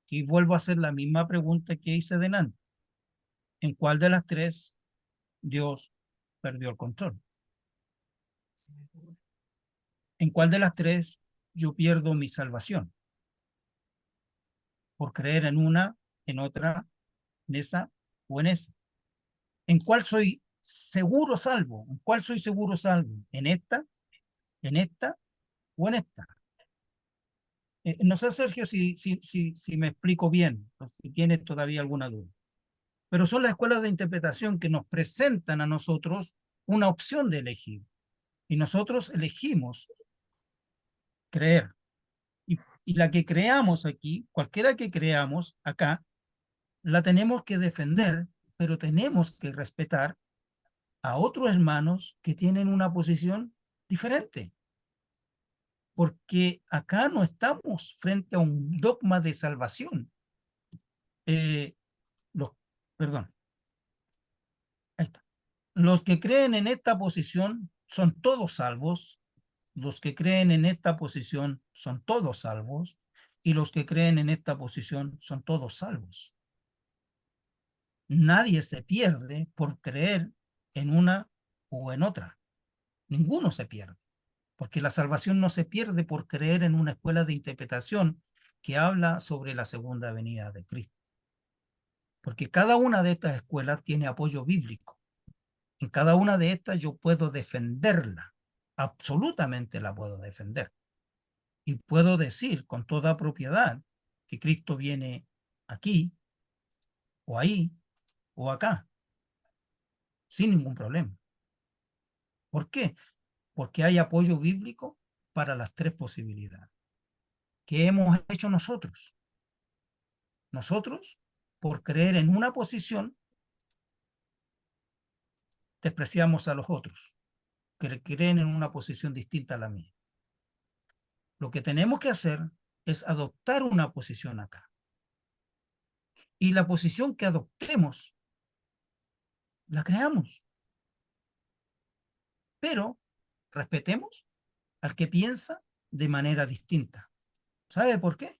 Y vuelvo a hacer la misma pregunta que hice delante. ¿En cuál de las tres Dios perdió el control? ¿En cuál de las tres yo pierdo mi salvación? Por creer en una, en otra, en esa o en esa. ¿En cuál soy seguro salvo? ¿En cuál soy seguro salvo? ¿En esta o en esta? No sé, Sergio, si me explico bien, o si tienes todavía alguna duda. Pero son las escuelas de interpretación que nos presentan a nosotros una opción de elegir. Y nosotros elegimos creer. Y la que creamos aquí, cualquiera que creamos acá, la tenemos que defender, pero tenemos que respetar a otros hermanos que tienen una posición diferente. Porque acá no estamos frente a un dogma de salvación. Los, perdón, ahí está. Los que creen en esta posición son todos salvos. Los que creen en esta posición son todos salvos. Y los que creen en esta posición son todos salvos. Nadie se pierde por creer en una o en otra. Ninguno se pierde. Porque la salvación no se pierde por creer en una escuela de interpretación que habla sobre la segunda venida de Cristo. Porque cada una de estas escuelas tiene apoyo bíblico. En cada una de estas yo puedo defenderla. Absolutamente la puedo defender. Y puedo decir con toda propiedad que Cristo viene aquí, o ahí, o acá, sin ningún problema. ¿Por qué? Porque hay apoyo bíblico para las tres posibilidades. ¿Qué hemos hecho nosotros? Nosotros, por creer en una posición, despreciamos a los otros, que creen en una posición distinta a la mía. Lo que tenemos que hacer es adoptar una posición acá. Y la posición que adoptemos, la creamos. Pero respetemos al que piensa de manera distinta. ¿Sabe por qué?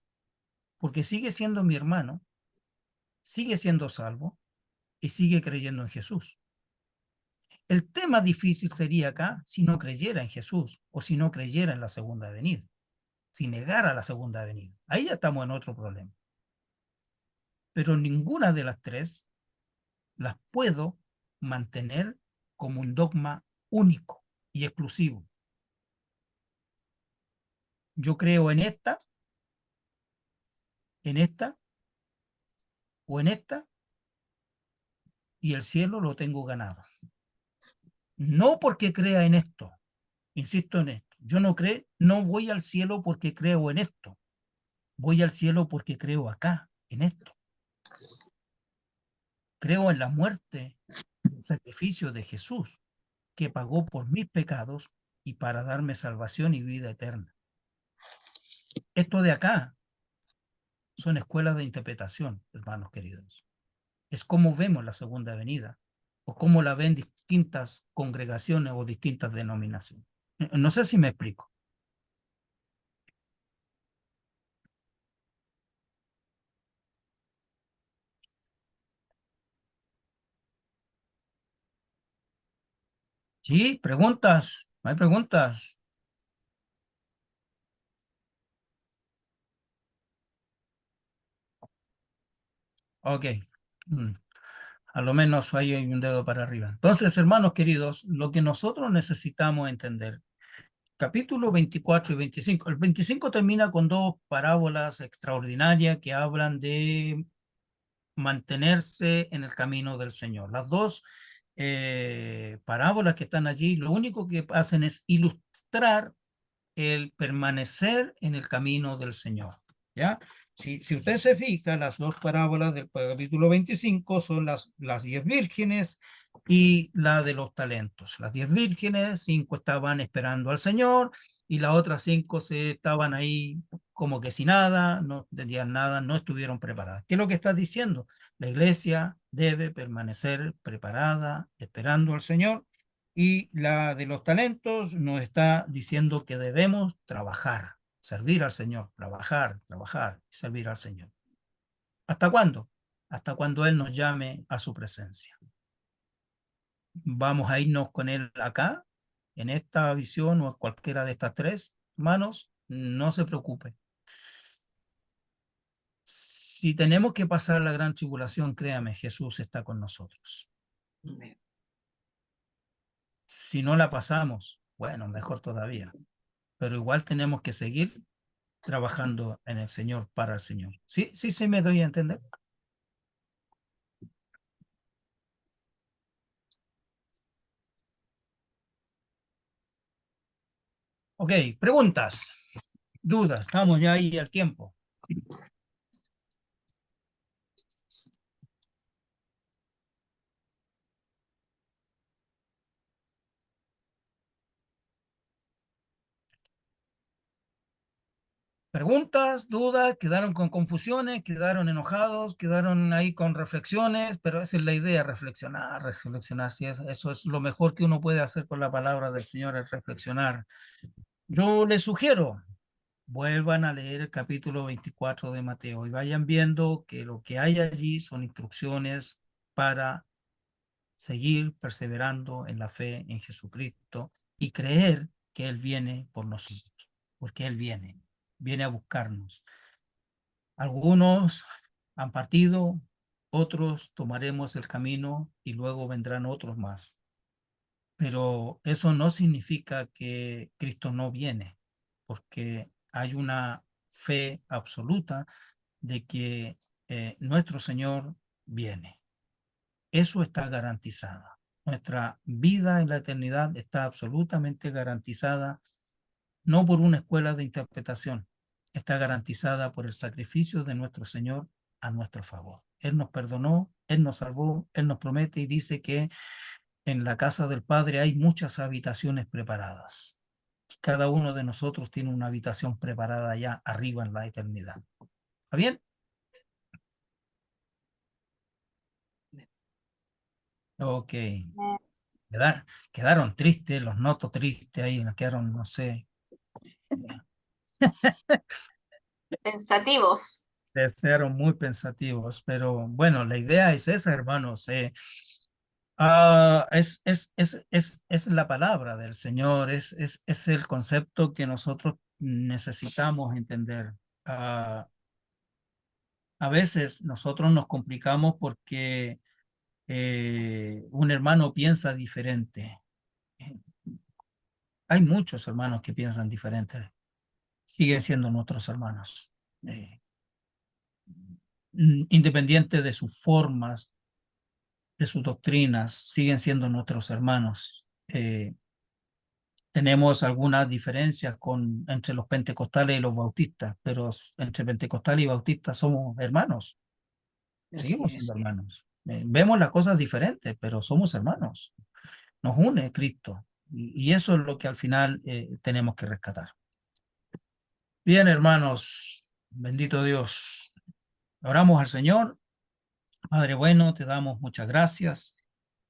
Porque sigue siendo mi hermano, sigue siendo salvo y sigue creyendo en Jesús. El tema difícil sería acá si no creyera en Jesús o si no creyera en la segunda venida, si negara la segunda venida. Ahí ya estamos en otro problema. Pero ninguna de las tres las puedo mantener como un dogma único y exclusivo. Yo creo en esta o en esta, y el cielo lo tengo ganado. No porque crea en esto, insisto en esto. Yo no voy al cielo porque creo en esto. Voy al cielo porque creo acá, en esto. Creo en la muerte, el sacrificio de Jesús, que pagó por mis pecados y para darme salvación y vida eterna. Esto de acá son escuelas de interpretación, hermanos queridos. Es como vemos la segunda venida o cómo la ven distintas congregaciones o distintas denominaciones. No sé si me explico. Sí, preguntas. ¿Hay preguntas? Ok. A lo menos ahí hay un dedo para arriba. Entonces, hermanos queridos, lo que nosotros necesitamos entender, capítulo 24 y 25. El 25 termina con dos parábolas extraordinarias que hablan de mantenerse en el camino del Señor. Las dos parábolas que están allí, lo único que hacen es ilustrar el permanecer en el camino del Señor. ¿Ya? Si usted se fija, las dos parábolas del capítulo 25 son las 10 vírgenes y la de los talentos. Las 10 vírgenes, 5 estaban esperando al Señor y las otras 5 se estaban ahí como que sin nada, no tenían nada, no estuvieron preparadas. ¿Qué es lo que está diciendo? La iglesia debe permanecer preparada, esperando al Señor, Y la de los talentos nos está diciendo que debemos trabajar, servir al Señor, trabajar, trabajar y servir al Señor. ¿Hasta cuándo? Hasta cuando Él nos llame a su presencia. Vamos a irnos con Él acá, en esta visión o en cualquiera de estas tres, hermanos, no se preocupe. Si tenemos que pasar la gran tribulación, créame, Jesús está con nosotros. Amén. Si no la pasamos, bueno, mejor todavía. Pero igual tenemos que seguir trabajando en el Señor, para el Señor. ¿Sí, sí me doy a entender? Ok, preguntas, dudas, estamos ya ahí al tiempo. Preguntas, dudas, quedaron con confusiones, quedaron enojados, quedaron ahí con reflexiones, pero esa es la idea, reflexionar, reflexionar. Sí, eso es lo mejor que uno puede hacer con la palabra del Señor, es reflexionar. Yo les sugiero, vuelvan a leer el capítulo 24 de Mateo y vayan viendo que lo que hay allí son instrucciones para seguir perseverando en la fe en Jesucristo y creer que Él viene por nosotros, porque Él viene a buscarnos. Algunos han partido, otros tomaremos el camino y luego vendrán otros más. Pero eso no significa que Cristo no viene, porque hay una fe absoluta de que nuestro Señor viene. Eso está garantizado. Nuestra vida en la eternidad está absolutamente garantizada, no por una escuela de interpretación, está garantizada por el sacrificio de nuestro Señor a nuestro favor. Él nos perdonó, Él nos salvó, Él nos promete y dice que en la casa del Padre hay muchas habitaciones preparadas. Cada uno de nosotros tiene una habitación preparada allá arriba en la eternidad. ¿Está bien? Ok. Quedaron tristes, los noto tristes ahí, quedaron, no sé. Pensativos. Quedaron muy pensativos, pero bueno, la idea es esa, hermanos. Es la palabra del Señor, es el concepto que nosotros necesitamos entender. A veces nosotros nos complicamos porque un hermano piensa diferente. Hay muchos hermanos que piensan diferente, siguen siendo nuestros hermanos. Independiente de sus formas, de sus doctrinas, siguen siendo nuestros hermanos. Tenemos algunas diferencias entre los pentecostales y los bautistas, pero entre pentecostales y bautistas somos hermanos, Así seguimos es. siendo hermanos. Vemos las cosas diferentes, pero somos hermanos. Nos une Cristo y eso es lo que al final tenemos que rescatar. Bien, hermanos, bendito Dios. Oramos al Señor. Padre bueno, te damos muchas gracias.